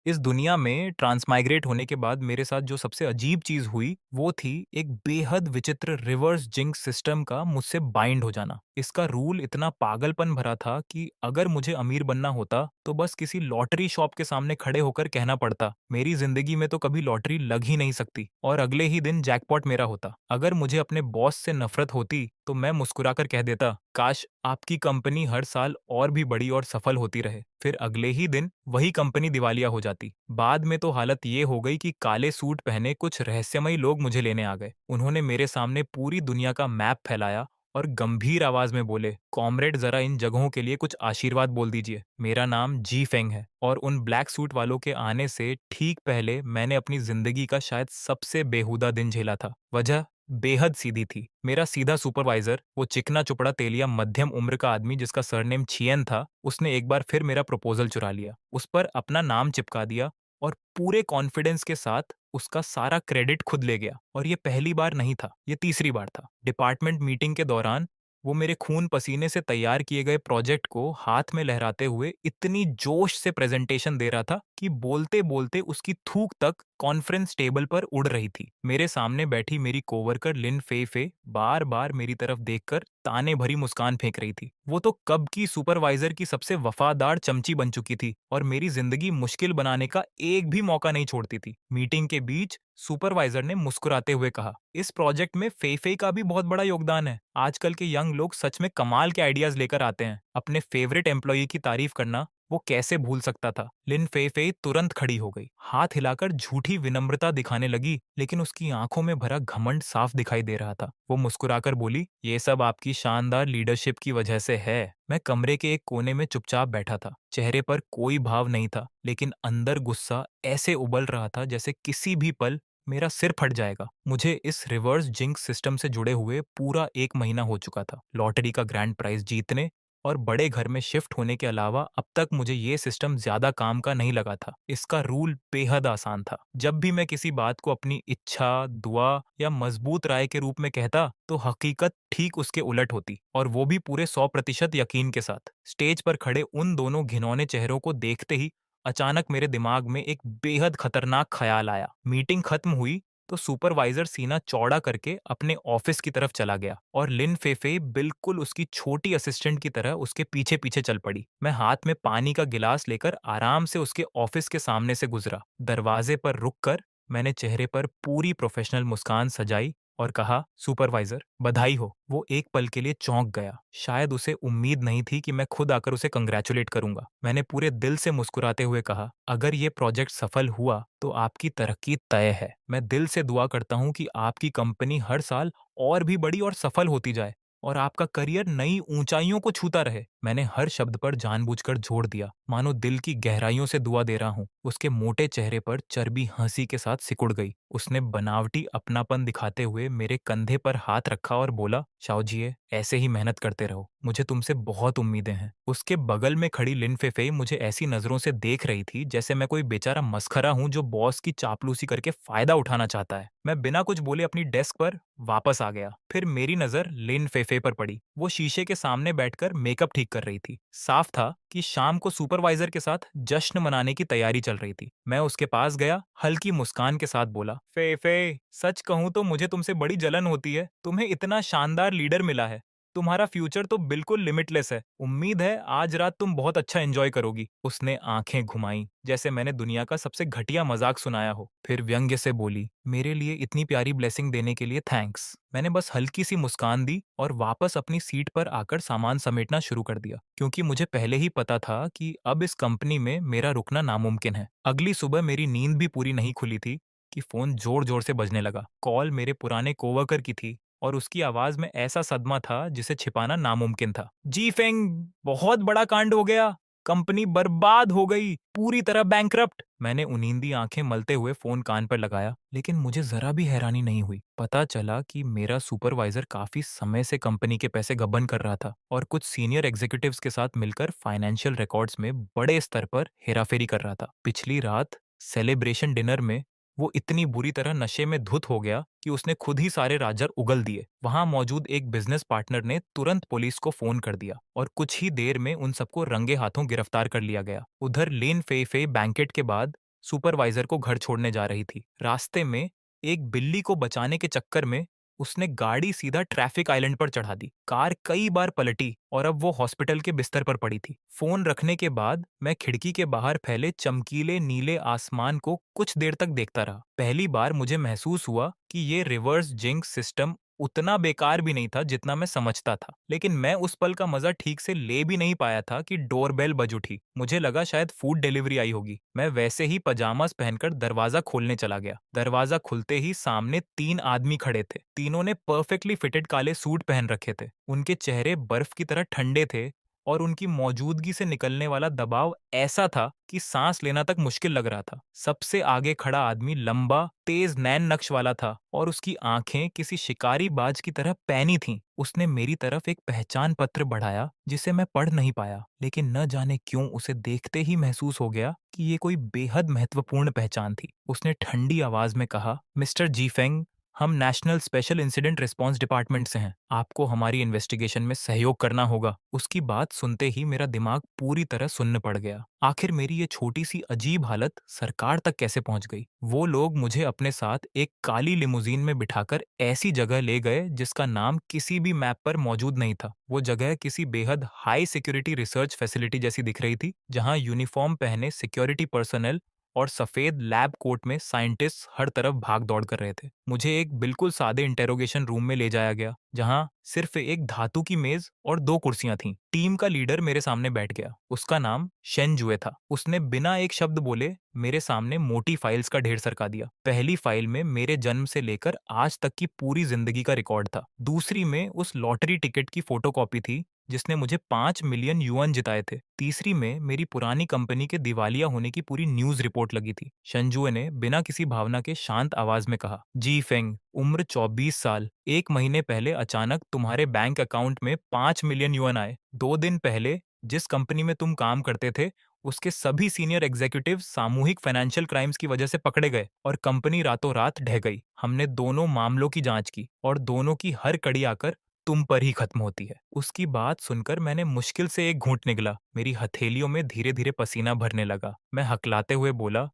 इस दुनिया में ट्रांसमाइग्रेट होने के बाद मेरे साथ जो सबसे अजीब चीज़ हुई, वो थी एक बेहद विचित्र रिवर्स जिंक्स सिस्टम का मुझसे बाइंड हो जाना। इसका रूल इतना पागलपन भरा था कि अगर मुझे अमीर बनना होता, तो बस किसी लॉटरी शॉप के सामने खड़े होकर कहना पड़ता, मेरी ज़िंदगी में तो कभी लॉटरी लग ही नहीं सकती, और अगले ही दिन जैकपॉट मेरा होता। अगर मुझे अपने बॉस से नफ़रत होती, तो मैं मुस्कुराकर कह देता, काश आपकी कंपनी हर साल और भी बड़ी और सफल होती रहे। फिर अगले ही दिन वही कंपनी दिवालिया हो जाती। बाद में तो हालत ये हो गई कि काले सूट पहने कुछ रहस्यमयी लोग मुझे लेने आ गए। उन्होंने मेरे सामने पूरी दुनिया का मैप फैलाया और गंभीर आवाज में बोले, कॉमरेड जरा इन जगहों के लिए कुछ आशीर्वाद बोल दीजिए। मेरा नाम जी फेंग है और उन ब्लैक सूट वालों के आने से ठीक पहले मैंने अपनी जिंदगी का शायद सबसे बेहुदा दिन झेला था। वजह बेहद सीधी थी। मेरा सीधा सुपरवाइजर, वो चिकना चुपड़ा तेलिया मध्यम उम्र का आदमी जिसका सरनेम छियन था, उसने एक बार फिर मेरा प्रपोजल चुरा लिया, उस पर अपना नाम चिपका दिया और पूरे कॉन्फिडेंस के साथ उसका सारा क्रेडिट खुद ले गया। और ये पहली बार नहीं था, ये तीसरी बार था। डिपार्टमेंट मीटिंग के दौरान वो मेरे खून पसीने से तैयार किए गए प्रोजेक्ट को हाथ में लहराते हुए इतनी जोश से प्रेजेंटेशन दे रहा था कि बोलते बोलते उसकी थूक तक कॉन्फ्रेंस टेबल पर उड़ रही थी। मेरे सामने बैठी मेरी कोवर्कर लिन फे फे बार बार मेरी तरफ देखकर ताने भरी मुस्कान फेंक रही थी। वो तो कब की सुपरवाइजर की सबसे वफादार चमची बन चुकी थी और मेरी जिंदगी मुश्किल बनाने का एक भी मौका नहीं छोड़ती थी। मीटिंग के बीच सुपरवाइजर ने मुस्कुराते हुए कहा, इस प्रोजेक्ट में फेफे का भी बहुत बड़ा योगदान है। आजकल के यंग लोग सच में कमाल के आइडियाज लेकर आते हैं। अपने फेवरेट एम्प्लॉई की तारीफ करना वो कैसे भूल सकता था। लिन फेफे तुरंत खड़ी हो गई, हाथ हिलाकर झूठी विनम्रता दिखाने लगी, लेकिन उसकी आंखों में भरा घमंड साफ दिखाई दे रहा था। वो मुस्कुराकर बोली, ये सब आपकी शानदार लीडरशिप की वजह से है। मैं कमरे के एक कोने में चुपचाप बैठा था। चेहरे पर कोई भाव नहीं था, लेकिन अंदर गुस्सा ऐसे उबल रहा था जैसे किसी भी पल मेरा सिर फट जाएगा। मुझे इस रिवर्स जिंक्स सिस्टम से जुड़े हुए पूरा 1 महीना हो चुका था। लॉटरी का ग्रैंड प्राइज जीतने और बड़े घर में शिफ्ट होने के अलावा अब तक मुझे ये सिस्टम ज्यादा काम का नहीं लगा था। इसका रूल बेहद आसान था। जब भी मैं किसी बात को अपनी इच्छा, दुआ या मजबूत राय के रूप में कहता, तो हकीकत ठीक उसके उलट होती, और वो भी पूरे 100% यकीन के साथ। स्टेज पर खड़े उन दोनों घिनौने चेहरों को देखते ही अचानक मेरे दिमाग में एक बेहद खतरनाक ख्याल आया। मीटिंग खत्म हुई तो सुपरवाइजर सीना चौड़ा करके अपने ऑफिस की तरफ चला गया और लिन फेफे बिल्कुल उसकी छोटी असिस्टेंट की तरह उसके पीछे पीछे चल पड़ी। मैं हाथ में पानी का गिलास लेकर आराम से उसके ऑफिस के सामने से गुजरा। दरवाजे पर रुककर मैंने चेहरे पर पूरी प्रोफेशनल मुस्कान सजाई और कहा, सुपरवाइजर बधाई हो। वो एक पल के लिए चौंक गया। शायद उसे उम्मीद नहीं थी कि मैं खुद आकर उसे कंग्रेचुलेट करूंगा। मैंने पूरे दिल से मुस्कुराते हुए कहा, अगर ये प्रोजेक्ट सफल हुआ तो आपकी तरक्की तय है। मैं दिल से दुआ करता हूँ कि आपकी कंपनी हर साल और भी बड़ी और सफल होती जाए और आपका करियर नई ऊंचाइयों को छूता रहे। मैंने हर शब्द पर जानबूझकर जोर दिया, मानो दिल की गहराइयों से दुआ दे रहा हूँ। उसके मोटे चेहरे पर चर्बी हंसी के साथ सिकुड़ गई। उसने बनावटी अपनापन दिखाते हुए मेरे कंधे पर हाथ रखा और बोला, शाओजिए ऐसे ही मेहनत करते रहो, मुझे तुमसे बहुत उम्मीदें हैं। उसके बगल में खड़ी लिन फेफे मुझे ऐसी नजरों से देख रही थी जैसे मैं कोई बेचारा मस्खरा हूं जो बॉस की चापलूसी करके फायदा उठाना चाहता है। मैं बिना कुछ बोले अपनी डेस्क पर वापस आ गया। फिर मेरी नजर लिन फेफे पर पड़ी। वो शीशे के सामने बैठकर मेकअप ठीक कर रही थी। साफ था कि शाम को सुपरवाइजर के साथ जश्न मनाने की तैयारी चल रही थी। मैं उसके पास गया, हल्की मुस्कान के साथ बोला, फेफे सच कहूं तो मुझे तुमसे बड़ी जलन होती है। तुम्हें इतना शानदार लीडर मिला है। तुम्हारा फ्यूचर तो बिल्कुल लिमिटलेस है। उम्मीद है आज रात तुम बहुत अच्छा एंजॉय करोगी। उसने आंखें घुमाई जैसे मैंने दुनिया का सबसे घटिया मजाक सुनाया हो। फिर व्यंग्य से बोली, मेरे लिए इतनी प्यारी ब्लेसिंग देने के लिए थैंक्स। मैंने बस हल्की सी मुस्कान दी और वापस अपनी सीट पर आकर सामान समेटना शुरू कर दिया, क्योंकि मुझे पहले ही पता था कि अब इस कंपनी में मेरा रुकना नामुमकिन है। अगली सुबह मेरी नींद भी पूरी नहीं खुली थी कि फोन जोर जोर से बजने लगा। कॉल मेरे पुराने कोवर्कर की थी और उसकी आवाज में ऐसा सदमा था जिसे छिपाना नामुमकिन था। जी फेंग, बहुत बड़ा कांड हो गया। कंपनी बर्बाद हो गई, पूरी तरह बैंकरप्ट। मैंने उनींदी आंखें मलते हुए फोन कान पर लगाया, लेकिन मुझे जरा भी हैरानी नहीं हुई। पता चला कि मेरा सुपरवाइजर काफी समय से कंपनी के पैसे गबन कर रहा था और कुछ सीनियर एग्जीक्यूटिव्स के साथ मिलकर फाइनेंशियल रिकॉर्ड्स में बड़े स्तर पर हेराफेरी कर रहा था। पिछली रात सेलिब्रेशन डिनर में वो इतनी बुरी तरह नशे में धुत हो गया कि उसने खुद ही सारे राजर उगल दिए। वहां मौजूद एक बिजनेस पार्टनर ने तुरंत पुलिस को फोन कर दिया और कुछ ही देर में उन सबको रंगे हाथों गिरफ्तार कर लिया गया। उधर लेन फे फे बैंकेट के बाद सुपरवाइजर को घर छोड़ने जा रही थी। रास्ते में एक बिल्ली को बचाने के चक्कर में उसने गाड़ी सीधा ट्रैफिक आइलैंड पर चढ़ा दी। कार कई बार पलटी और अब वो हॉस्पिटल के बिस्तर पर पड़ी थी। फोन रखने के बाद मैं खिड़की के बाहर फैले चमकीले नीले आसमान को कुछ देर तक देखता रहा। पहली बार मुझे महसूस हुआ कि ये रिवर्स जिंक्स सिस्टम उतना बेकार भी नहीं था जितना मैं समझता था। लेकिन मैं उस पल का मजा ठीक से ले भी नहीं पाया था कि डोरबेल बज उठी। मुझे लगा शायद फूड डिलीवरी आई होगी। मैं वैसे ही पजामास पहनकर दरवाजा खोलने चला गया। दरवाजा खुलते ही सामने 3 आदमी खड़े थे। तीनों ने परफेक्टली फिटेड काले सूट पहन रखे थे। उनके चेहरे बर्फ की तरह ठंडे थे और उनकी मौजूदगी से निकलने वाला दबाव ऐसा था कि सांस लेना तक मुश्किल लग रहा था। सबसे आगे खड़ा आदमी लंबा, तेज नैन नक्श वाला था और उसकी आंखें किसी शिकारी बाज की तरह पैनी थीं। उसने मेरी तरफ एक पहचान पत्र बढ़ाया जिसे मैं पढ़ नहीं पाया, लेकिन न जाने क्यों उसे देखते ही महसूस हो गया कि ये कोई बेहद महत्वपूर्ण पहचान थी। उसने ठंडी आवाज में कहा, मिस्टर जीफेंग, हम national special incident response department से हैं। आपको हमारी इन्वेस्टिगेशन में सहयोग करना होगा। उसकी बात सुनते ही मेरा दिमाग पूरी तरह सुन्न पड़ गया। आखिर मेरी ये छोटी सी अजीब हालत सरकार तक कैसे पहुंच गई? वो लोग मुझे अपने साथ एक काली लिमुजीन में बिठाकर ऐसी जगह ले गए जिसका नाम किसी भी मैप पर मौजूद नहीं था। वो जगह किसी बेहद हाई सिक्योरिटी रिसर्च फैसिलिटी जैसी दिख रही थी, जहां यूनिफॉर्म पहने सिक्योरिटी पर्सनल और सफेद लैब कोट में साइंटिस्ट हर तरफ भाग दौड़ कर रहे थे। मुझे एक बिल्कुल सादे इंटेरोगेशन रूम में ले जाया गया, जहां सिर्फ एक धातु की मेज और 2 कुर्सियां थीं। टीम का लीडर मेरे सामने बैठ गया। उसका नाम शेन जुए था। उसने बिना एक शब्द बोले मेरे सामने मोटी फाइल्स का ढेर सरका दिया। पहली फाइल में मेरे जन्म से लेकर आज तक की पूरी जिंदगी का रिकॉर्ड था। दूसरी में उस लॉटरी टिकट की फोटोकॉपी थी जिसने मुझे 5 मिलियन युआन जिताए थे। तीसरी में मेरी पुरानी कंपनी के दिवालिया होने की पूरी न्यूज रिपोर्ट लगी थी। शंजुए ने बिना किसी भावना के शांत आवाज में कहा, जी फेंग, उम्र 24 साल, 1 महीने पहले अचानक तुम्हारे बैंक अकाउंट में 5 मिलियन युआन आए। 2 दिन पहले जिस कंपनी में तुम काम करते थे उसके सभी सीनियर एग्जीक्यूटिव सामूहिक फाइनेंशियल क्राइम्स की वजह से पकड़े गए और कंपनी रातों रात ढह गई। हमने दोनों मामलों की जांच की और दोनों की हर कड़ी आकर तुम पर ही खत्म होती है। उसकी बात सुनकर मैंने मुश्किल से एक घूंट निगला। मेरी हथेलियों में धीरे धीरे पसीना भरने लगा। मैं हकलाते हुए बोला,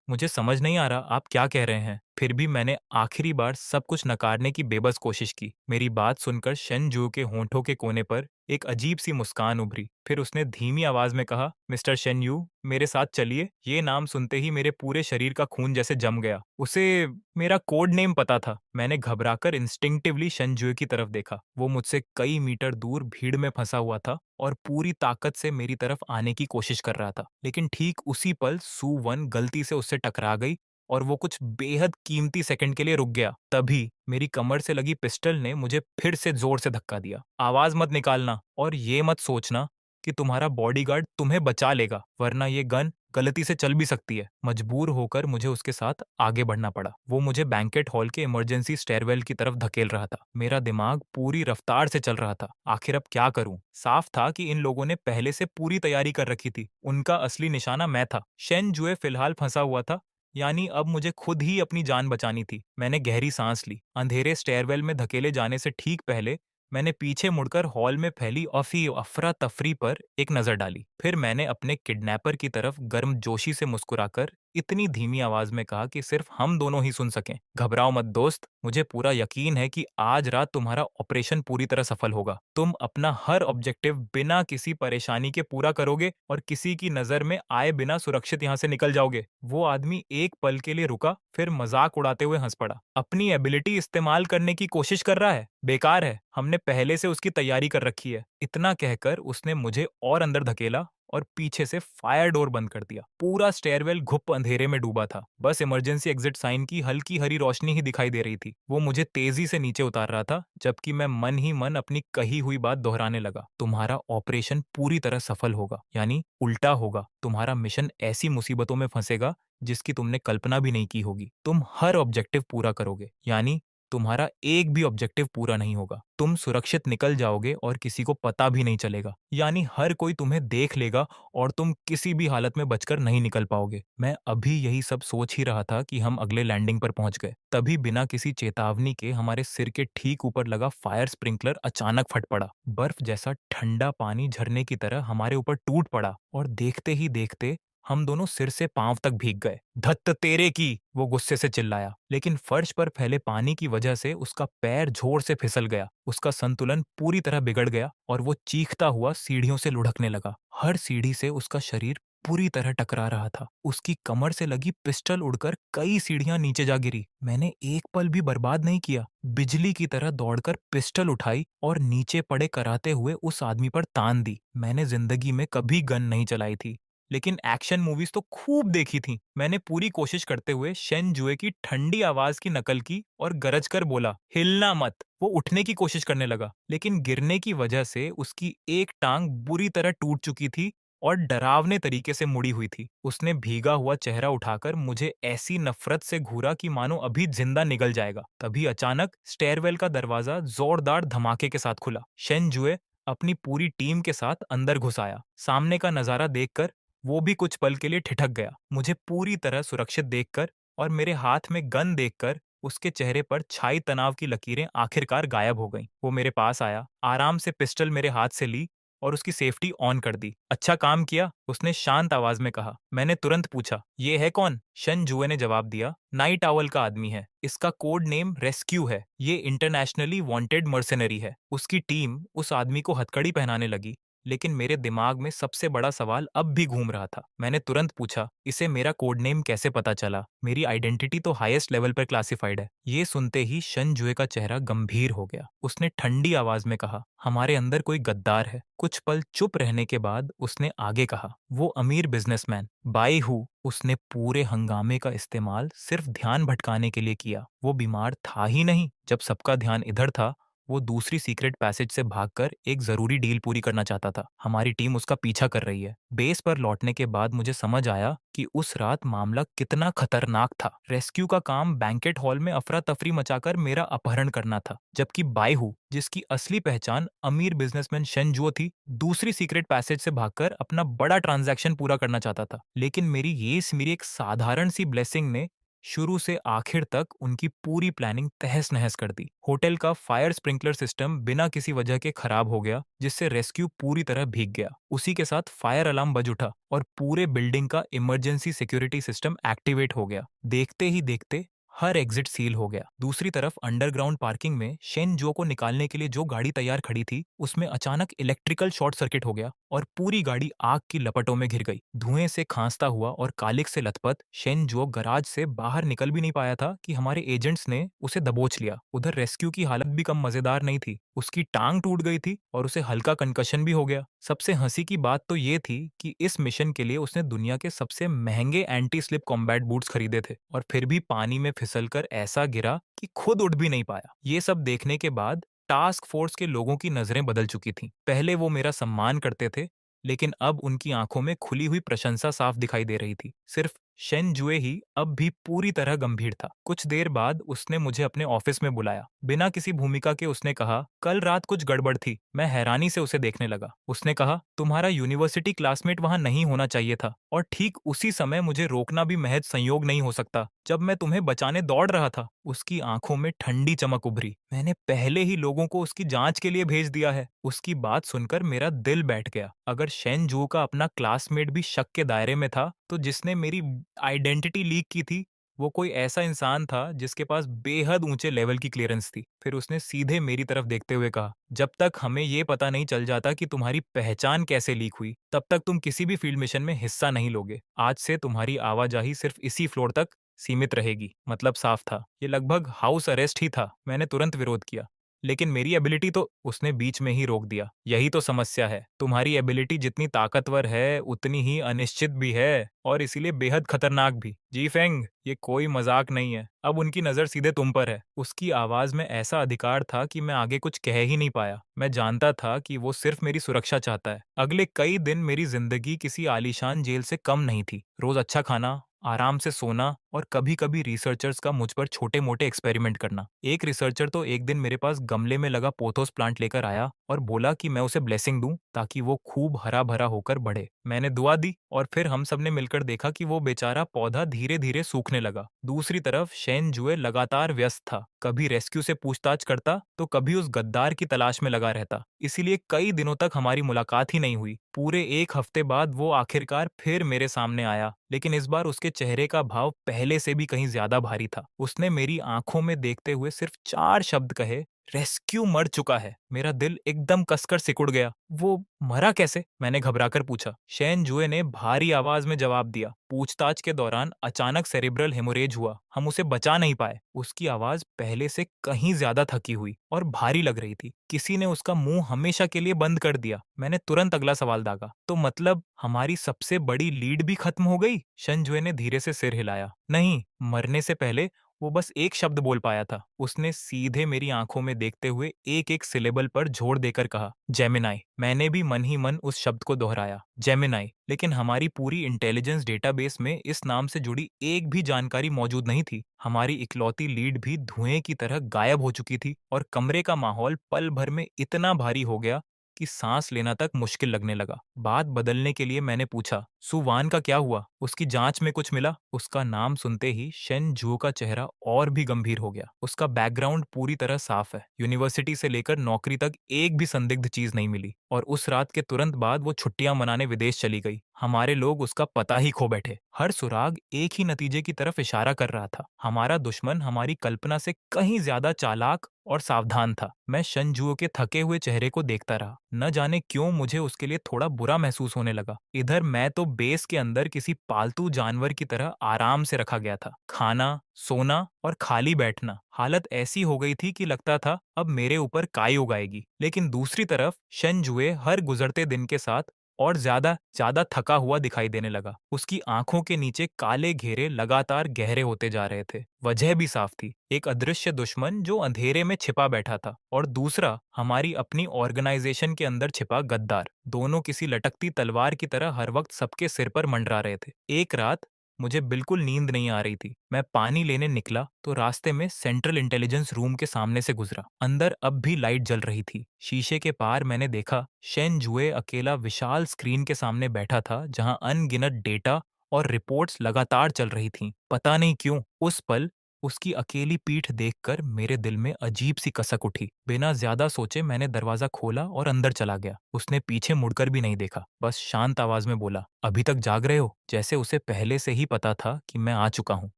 मुझे समझ नहीं आ रहा आप क्या कह रहे हैं। फिर भी मैंने आखिरी बार सब कुछ नकारने की बेबस कोशिश की। मेरी बात सुनकर शन जू के होंठों के कोने पर एक अजीब सी मुस्कान उभरी। फिर उसने धीमी आवाज में कहा, मिस्टर शेन यू, मेरे साथ चलिए। ये नाम सुनते ही मेरे पूरे शरीर का खून जैसे जम गया। उसे मेरा कोड नेम पता था। मैंने घबराकर इंस्टिंक्टिवली शनजुए की तरफ देखा। वो मुझसे कई मीटर दूर भीड़ में फंसा हुआ था और पूरी ताकत से मेरी तरफ आने की कोशिश कर रहा था। लेकिन ठीक उसी पल सू वन गलती से उससे टकरा गई और वो कुछ बेहद कीमती सेकंड के लिए रुक गया। तभी मेरी कमर से लगी पिस्टल ने मुझे फिर से जोर से धक्का दिया। आवाज मत निकालना और ये मत सोचना कि तुम्हारा बॉडीगार्ड तुम्हें बचा लेगा, वरना ये गन गलती से चल भी सकती है। मजबूर होकर मुझे उसके साथ आगे बढ़ना पड़ा। वो मुझे बैंकेट हॉल के इमरजेंसी स्टेयरवेल की तरफ धकेल रहा था। मेरा दिमाग पूरी रफ्तार से चल रहा था। आखिर अब क्या करूं? साफ था कि इन लोगों ने पहले से पूरी तैयारी कर रखी थी। उनका असली निशाना मैं था। शेन जुए फिलहाल फंसा हुआ था, यानी अब मुझे खुद ही अपनी जान बचानी थी। मैंने गहरी सांस ली। अंधेरे स्टेयरवेल में धकेले जाने से ठीक पहले मैंने पीछे मुड़कर हॉल में फैली अफरा तफरी पर एक नजर डाली। फिर मैंने अपने किडनैपर की तरफ गर्मजोशी से मुस्कुराकर इतनी धीमी आवाज में कहा कि सिर्फ हम दोनों ही सुन सकें, घबराओ मत दोस्त, मुझे पूरा यकीन है कि आज रात तुम्हारा ऑपरेशन पूरी तरह सफल होगा। तुम अपना हर ऑब्जेक्टिव बिना किसी परेशानी के पूरा करोगे और किसी की नजर में आए बिना सुरक्षित यहाँ से निकल जाओगे। वो आदमी एक पल के लिए रुका, फिर मजाक उड़ाते हुए हंस पड़ा। अपनी एबिलिटी इस्तेमाल करने की कोशिश कर रहा है? बेकार है, हमने पहले से उसकी तैयारी कर रखी है। इतना कहकर उसने मुझे और अंदर धकेला और पीछे से फायर डोर बंद कर दिया। पूरा स्टेयरवेल घुप अंधेरे में डूबा था। बस इमरजेंसी एग्जिट साइन की हल्की हरी रोशनी ही दिखाई दे रही थी। वो मुझे तेजी से नीचे उतार रहा था, जबकि मैं मन ही मन अपनी कही हुई बात दोहराने लगा। तुम्हारा ऑपरेशन पूरी तरह सफल होगा, यानी उल्टा होगा। तुम्हारा मिशन ऐसी मुसीबतों में फंसेगा जिसकी तुमने कल्पना भी नहीं की होगी। तुम हर ऑब्जेक्टिव पूरा करोगे, यानी तुम्हारा एक भी ऑब्जेक्टिव पूरा नहीं होगा। तुम सुरक्षित निकल जाओगे और किसी को पता भी नहीं चलेगा, यानी हर कोई तुम्हें देख लेगा और तुम किसी भी हालत में बचकर नहीं निकल पाओगे। मैं अभी यही सब सोच ही रहा था कि हम अगले लैंडिंग पर पहुंच गए। तभी बिना किसी चेतावनी के हमारे सिर के ठीक ऊपर लगा फायर स्प्रिंकलर अचानक फट पड़ा। बर्फ जैसा ठंडा पानी झरने की तरह हमारे ऊपर टूट पड़ा और देखते ही देखते हम दोनों सिर से पांव तक भीग गए। धत्त तेरे की, वो गुस्से से चिल्लाया, लेकिन फर्श पर फैले पानी की वजह से उसका पैर जोर से फिसल गया। उसका संतुलन पूरी तरह बिगड़ गया और वो चीखता हुआ सीढ़ियों से लुढ़कने लगा। हर सीढ़ी से उसका शरीर पूरी तरह टकरा रहा था। उसकी कमर से लगी पिस्टल उड़कर कई सीढ़ियां नीचे जा गिरी। मैंने एक पल भी बर्बाद नहीं किया। बिजली की तरह दौड़कर पिस्टल उठाई और नीचे पड़े कराते हुए उस आदमी पर तान दी। मैंने जिंदगी में कभी गन नहीं चलाई थी, लेकिन एक्शन मूवीज तो खूब देखी थी। मैंने पूरी कोशिश करते हुए शेन जुए की ठंडी आवाज की नकल की और गरज कर बोला, हिलना मत। वो उठने की कोशिश करने लगा, लेकिन गिरने की वजह से उसकी एक टांग बुरी तरह टूट चुकी थी और डरावने तरीके से मुड़ी हुई थी। उसने भीगा हुआ चेहरा उठाकर मुझे ऐसी नफरत से घूरा कि मानो अभी जिंदा निकल जाएगा। तभी अचानक स्टेयरवेल का दरवाजा जोरदार धमाके के साथ खुला। शेन जुए अपनी पूरी टीम के साथ अंदर घुस आया। सामने का नजारा देखकर वो भी कुछ पल के लिए ठिठक गया। मुझे पूरी तरह सुरक्षित देखकर और मेरे हाथ में गन देखकर उसके चेहरे पर छाई तनाव की लकीरें आखिरकार गायब हो गईं। वो मेरे पास आया, आराम से पिस्टल मेरे हाथ से ली और उसकी सेफ्टी ऑन कर दी। अच्छा काम किया, उसने शांत आवाज में कहा। मैंने तुरंत पूछा, ये है कौन? शन जुए ने जवाब दिया, नाइट आउल का आदमी है। इसका कोड नेम रेस्क्यू है। ये इंटरनेशनली वांटेड मर्सेनरी है। उसकी टीम उस आदमी को हथकड़ी पहनाने लगी, लेकिन मेरे दिमाग में सबसे बड़ा सवाल अब भी घूम रहा था। मैंने तुरंत पूछा, इसे मेरा कोड नेम कैसे पता चला? मेरी आइडेंटिटी तो हाईएस्ट लेवल पर क्लासिफाइड है। ये सुनते ही शन जुए का चेहरा गंभीर हो गया। उसने ठंडी आवाज में कहा, हमारे अंदर कोई गद्दार है। कुछ पल चुप रहने के बाद उसने आगे कहा, वो अमीर बिजनेसमैन बाई हु। उसने पूरे हंगामे का इस्तेमाल सिर्फ ध्यान भटकाने के लिए किया। वो बीमार था ही नहीं। जब सबका ध्यान इधर था, वो दूसरी सीक्रेट पैसेज से भागकर एक जरूरी डील पूरी करना चाहता था। हमारी टीम उसका पीछा कर रही है। बेस पर लौटने के बाद मुझे समझ आया कि उस रात मामला कितना खतरनाक था। रेस्क्यू का काम बैंकेट हॉल में अफरा तफरी मचाकर मेरा अपहरण करना था, जबकि बायहू, जिसकी असली पहचान अमीर बिजनेसमैन शेनजुओ थी, दूसरी सीक्रेट पैसेज से भागकर अपना बड़ा ट्रांजैक्शन पूरा करना चाहता था। लेकिन मेरी एक साधारण सी ब्लेसिंग ने शुरू से आखिर तक उनकी पूरी प्लानिंग तहस नहस कर दी। होटल का फायर स्प्रिंकलर सिस्टम बिना किसी वजह के खराब हो गया, जिससे रेस्क्यू पूरी तरह भीग गया। उसी के साथ फायर अलार्म बज उठा और पूरे बिल्डिंग का इमरजेंसी सिक्योरिटी सिस्टम एक्टिवेट हो गया। देखते ही देखते हर एग्जिट सील हो गया। दूसरी तरफ अंडरग्राउंड पार्किंग में शेन जो को निकालने के लिए जो गाड़ी तैयार खड़ी थी, उसमें अचानक इलेक्ट्रिकल शॉर्ट सर्किट हो गया और पूरी गाड़ी आग की लपटों में घिर गई। धुएं से खांसता हुआ और कालिक से लथपथ शेन जो गराज से बाहर निकल भी नहीं पाया था कि हमारे एजेंट्स ने उसे दबोच लिया। उधर रेस्क्यू की हालत भी कम मजेदार नहीं थी। उसकी टांग टूट गई थी और उसे हल्का कंकशन भी हो गया। सबसे हंसी की बात तो ये थी कि इस मिशन के लिए उसने दुनिया के सबसे महंगे एंटी स्लिप कॉम्बैट बूट्स खरीदे थे और फिर भी पानी में फिसलकर ऐसा गिरा कि खुद उठ भी नहीं पाया। ये सब देखने के बाद टास्क फोर्स के लोगों की नजरें बदल चुकी थीं। पहले वो मेरा सम्मान करते थे, लेकिन अब उनकी आंखों में खुली हुई प्रशंसा साफ दिखाई दे रही थी। सिर्फ शेन जुए ही अब भी पूरी तरह गंभीर था। कुछ देर बाद उसने मुझे अपने ऑफिस में बुलाया। बिना किसी भूमिका के उसने कहा, कल रात कुछ गड़बड़ थी। मैं हैरानी से उसे देखने लगा। उसने कहा, तुम्हारा यूनिवर्सिटी क्लासमेट वहां नहीं होना चाहिए था और ठीक उसी समय मुझे रोकना भी महज संयोग नहीं हो सकता, जब मैं तुम्हें बचाने दौड़ रहा था। उसकी आंखों में ठंडी चमक उभरी। मैंने पहले ही लोगों को उसकी जांच के लिए भेज दिया है। उसकी बात सुनकर मेरा दिल बैठ गया। अगर शेन जू का अपना क्लासमेट भी शक के दायरे में था, तो जिसने मेरी आइडेंटिटी लीक की थी, वो कोई ऐसा इंसान था जिसके पास बेहद ऊंचे लेवल की क्लियरेंस थी। फिर उसने सीधे मेरी तरफ देखते हुए कहा, जब तक हमें ये पता नहीं चल जाता कि तुम्हारी पहचान कैसे लीक हुई, तब तक तुम किसी भी फील्ड मिशन में हिस्सा नहीं लोगे। आज से तुम्हारी आवाजाही सिर्फ इसी फ्लोर तक सीमित रहेगी। मतलब साफ था, ये लगभग हाउस अरेस्ट ही था। मैंने तुरंत विरोध किया, लेकिन मेरी एबिलिटी तो। उसने बीच में ही रोक दिया। यही तो समस्या है, तुम्हारी एबिलिटी जितनी ताकतवर है उतनी ही अनिश्चित भी है और इसीलिए बेहद खतरनाक भी। जी फेंग, ये कोई मजाक नहीं है। अब उनकी नजर सीधे तुम पर है। उसकी आवाज में ऐसा अधिकार था कि मैं आगे कुछ कह ही नहीं पाया। मैं जानता था कि वो सिर्फ मेरी सुरक्षा चाहता है। अगले कई दिन मेरी जिंदगी किसी आलीशान जेल से कम नहीं थी। रोज अच्छा खाना, आराम से सोना और कभी कभी रिसर्चर्स का मुझ पर छोटे मोटे एक्सपेरिमेंट करना। एक रिसर्चर तो एक दिन मेरे पास गमले में लगा पोथोस प्लांट लेकर आया और बोला कि मैं उसे ब्लेसिंग दूं ताकि वो खूब हरा भरा होकर बढ़े। मैंने दुआ दी और फिर हम सब ने मिलकर देखा कि वो बेचारा पौधा धीरे धीरे सूखने लगा। दूसरी तरफ शेन जुए लगातार व्यस्त था। कभी रेस्क्यू से पूछताछ करता तो कभी उस गद्दार की तलाश में लगा रहता। इसीलिए कई दिनों तक हमारी मुलाकात ही नहीं हुई। पूरे 1 हफ्ते बाद वो आखिरकार फिर मेरे सामने आया, लेकिन इस बार उसके चेहरे का भाव पहले से भी कहीं ज्यादा भारी था। उसने मेरी आंखों में देखते हुए सिर्फ 4 शब्द कहे, रेस्क्यू मर चुका है। मेरा दिल एकदम कसकर सिकुड़ गया। वो मरा कैसे? मैंने घबराकर पूछा। शेन जुए ने भारी आवाज में जवाब दिया। पूछताछ के दौरान अचानक सेरिब्रल हेमोरेज हुआ। हम उसे बचा नहीं पाए। उसकी आवाज पहले से कहीं ज्यादा थकी हुई और भारी लग रही थी। किसी ने उसका मुंह हमेशा के लिए बंद कर दिया। मैंने तुरंत अगला सवाल दागा। तो मतलब हमारी सबसे बड़ी लीड भी खत्म हो गई? शनजुए ने धीरे से सिर हिलाया। नहीं, मरने से पहले वो बस एक शब्द बोल पाया था। उसने सीधे मेरी आंखों में देखते हुए एक एक सिलेबल पर जोर देकर कहा, जेमिनाई। मैंने भी मन ही मन उस शब्द को दोहराया, जेमिनाई। लेकिन हमारी पूरी इंटेलिजेंस डेटाबेस में इस नाम से जुड़ी एक भी जानकारी मौजूद नहीं थी। हमारी इकलौती लीड भी धुएं की तरह गायब हो चुकी थी और कमरे का माहौल पल भर में इतना भारी हो गया कि सांस लेना तक मुश्किल लगने लगा। बात बदलने के लिए मैंने पूछा, सुवान का क्या हुआ? उसकी जांच में कुछ मिला? उसका नाम सुनते ही शेन जुओ का चेहरा और भी गंभीर हो गया। उसका बैकग्राउंड पूरी तरह साफ है। यूनिवर्सिटी से लेकर नौकरी तक एक भी संदिग्ध चीज नहीं मिली और उस रात के तुरंत बाद वो छुट्टियां मनाने विदेश चली गई। हमारे लोग उसका पता ही खो बैठे। हर सुराग एक ही नतीजे की तरफ इशारा कर रहा था। हमारा दुश्मन हमारी कल्पना से कहीं ज्यादा चालाक और सावधान था। मैं शनजुओ के थके हुए चेहरे को देखता रहा। न जाने क्यों मुझे उसके लिए थोड़ा बुरा महसूस होने लगा। इधर मैं तो बेस के अंदर किसी पालतू जानवर की तरह आराम से रखा गया था। खाना, सोना और खाली बैठना। हालत ऐसी हो गई थी कि लगता था अब मेरे ऊपर काई उगाएगी। लेकिन दूसरी तरफ शनजुए हर गुजरते दिन के साथ और ज्यादा ज्यादा थका हुआ दिखाई देने लगा। उसकी आंखों के नीचे काले घेरे लगातार गहरे होते जा रहे थे। वजह भी साफ थी, एक अदृश्य दुश्मन जो अंधेरे में छिपा बैठा था और दूसरा हमारी अपनी ऑर्गेनाइजेशन के अंदर छिपा गद्दार। दोनों किसी लटकती तलवार की तरह हर वक्त सबके सिर पर मंडरा रहे थे। एक रात मुझे बिल्कुल नींद नहीं आ रही थी। मैं पानी लेने निकला तो रास्ते में सेंट्रल इंटेलिजेंस रूम के सामने से गुजरा। अंदर अब भी लाइट जल रही थी। शीशे के पार मैंने देखा शेन जुए अकेला विशाल स्क्रीन के सामने बैठा था, जहां अनगिनत डेटा और रिपोर्ट्स लगातार चल रही थीं। पता नहीं क्यों उस पल उसकी अकेली पीठ देखकर मेरे दिल में अजीब सी कसक उठी। बिना ज्यादा सोचे मैंने दरवाजा खोला और अंदर चला गया। उसने पीछे मुड़कर भी नहीं देखा, बस शांत आवाज में बोला, अभी तक जाग रहे हो? जैसे उसे पहले से ही पता था कि मैं आ चुका हूँ।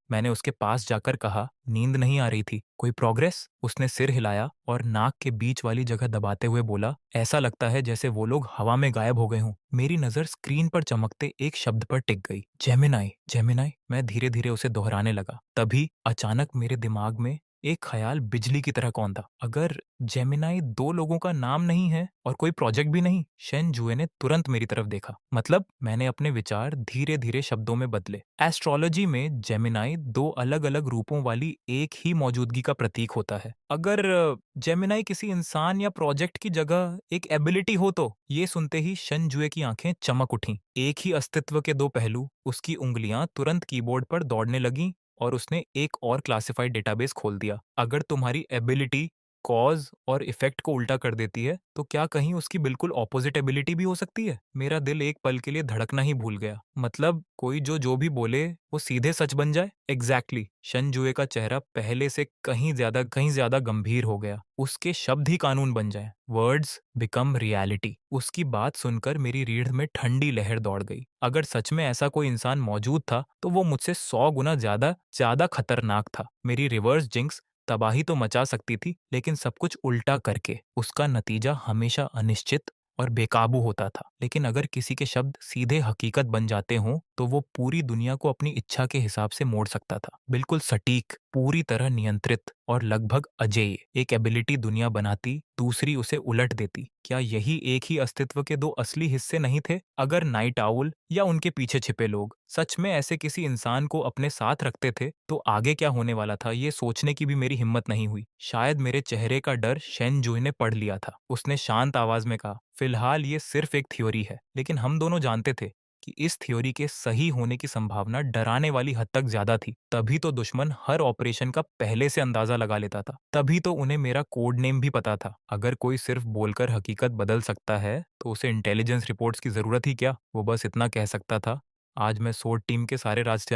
मैंने उसके पास जाकर कहा, नींद नहीं आ रही थी, कोई प्रोग्रेस? उसने सिर हिलाया और नाक के बीच वाली जगह दबाते हुए बोला, ऐसा लगता है जैसे वो लोग हवा में गायब हो गए हों। मेरी नजर स्क्रीन पर चमकते एक शब्द पर टिक गई, जेमिनाई। जेमिनाई। मैं धीरे धीरे उसे दोहराने लगा। तभी अचानक मेरे दिमाग में एक ख्याल बिजली की तरह कौंधा, अगर जेमिनाई 2 लोगों का नाम नहीं है और कोई प्रोजेक्ट भी नहीं? शेन जुए ने तुरंत मेरी तरफ देखा। मतलब? मैंने अपने विचार धीरे धीरे शब्दों में बदले। एस्ट्रोलॉजी में जेमिनाई 2 अलग अलग रूपों वाली एक ही मौजूदगी का प्रतीक होता है। अगर जेमिनाई किसी इंसान या प्रोजेक्ट की जगह एक एबिलिटी हो तो? ये सुनते ही शन जुए की आंखें चमक उठीं। एक ही अस्तित्व के 2 पहलू। उसकी उंगलियां तुरंत कीबोर्ड पर दौड़ने लगीं और उसने एक और क्लासिफाइड डेटाबेस खोल दिया। अगर तुम्हारी एबिलिटी कॉज और इफेक्ट को उल्टा कर देती है, तो क्या कहीं उसकी बिल्कुल ऑपोजिट एबिलिटी भी हो सकती है? मेरा दिल एक पल के लिए धड़कना ही भूल गया। मतलब कोई जो भी बोले वो सीधे सच बन जाए? एग्जैक्टली। शनजुए का चेहरा पहले से कहीं ज्यादा गंभीर हो गया। उसके शब्द ही कानून बन जाएं। Words become reality. उसकी बात सुनकर मेरी रीढ़ में ठंडी लहर दौड़ गई। अगर सच में ऐसा कोई इंसान मौजूद था तो वो मुझसे 100 गुना ज्यादा ज्यादा खतरनाक था। मेरी रिवर्स जिंक्स तबाही तो मचा सकती थी, लेकिन सब कुछ उल्टा करके उसका नतीजा हमेशा अनिश्चित और बेकाबू होता था। लेकिन अगर किसी के शब्द सीधे हकीकत बन जाते हों तो वो पूरी दुनिया को अपनी इच्छा के हिसाब से मोड़ सकता था। बिल्कुल सटीक, पूरी तरह नियंत्रित और लगभग अजेय। एक एबिलिटी दुनिया बनाती, दूसरी उसे उलट देती। क्या यही एक ही अस्तित्व के 2 असली हिस्से नहीं थे? अगर नाइट आउल या उनके पीछे छिपे लोग सच में ऐसे किसी इंसान को अपने साथ रखते थे तो आगे क्या होने वाला था, ये सोचने की भी मेरी हिम्मत नहीं हुई। शायद मेरे चेहरे का डर शेन जुई ने पढ़ लिया था। उसने शांत आवाज में कहा, फिलहाल ये सिर्फ एक थ्योरी है, लेकिन हम दोनों जानते थे कि इस थ्योरी के सही होने की संभावना डराने वाली हद तक ज्यादा थी। तभी तो दुश्मन हर ऑपरेशन का पहले से अंदाजा लगा लेता था। तभी तो उन्हें मेरा कोड नेम भी पता था। अगर कोई सिर्फ बोलकर हकीकत बदल सकता है तो उसे इंटेलिजेंस रिपोर्ट्स की जरूरत ही क्या? वो बस इतना कह सकता था, आज मैं सोर्ड टीम के सारे राज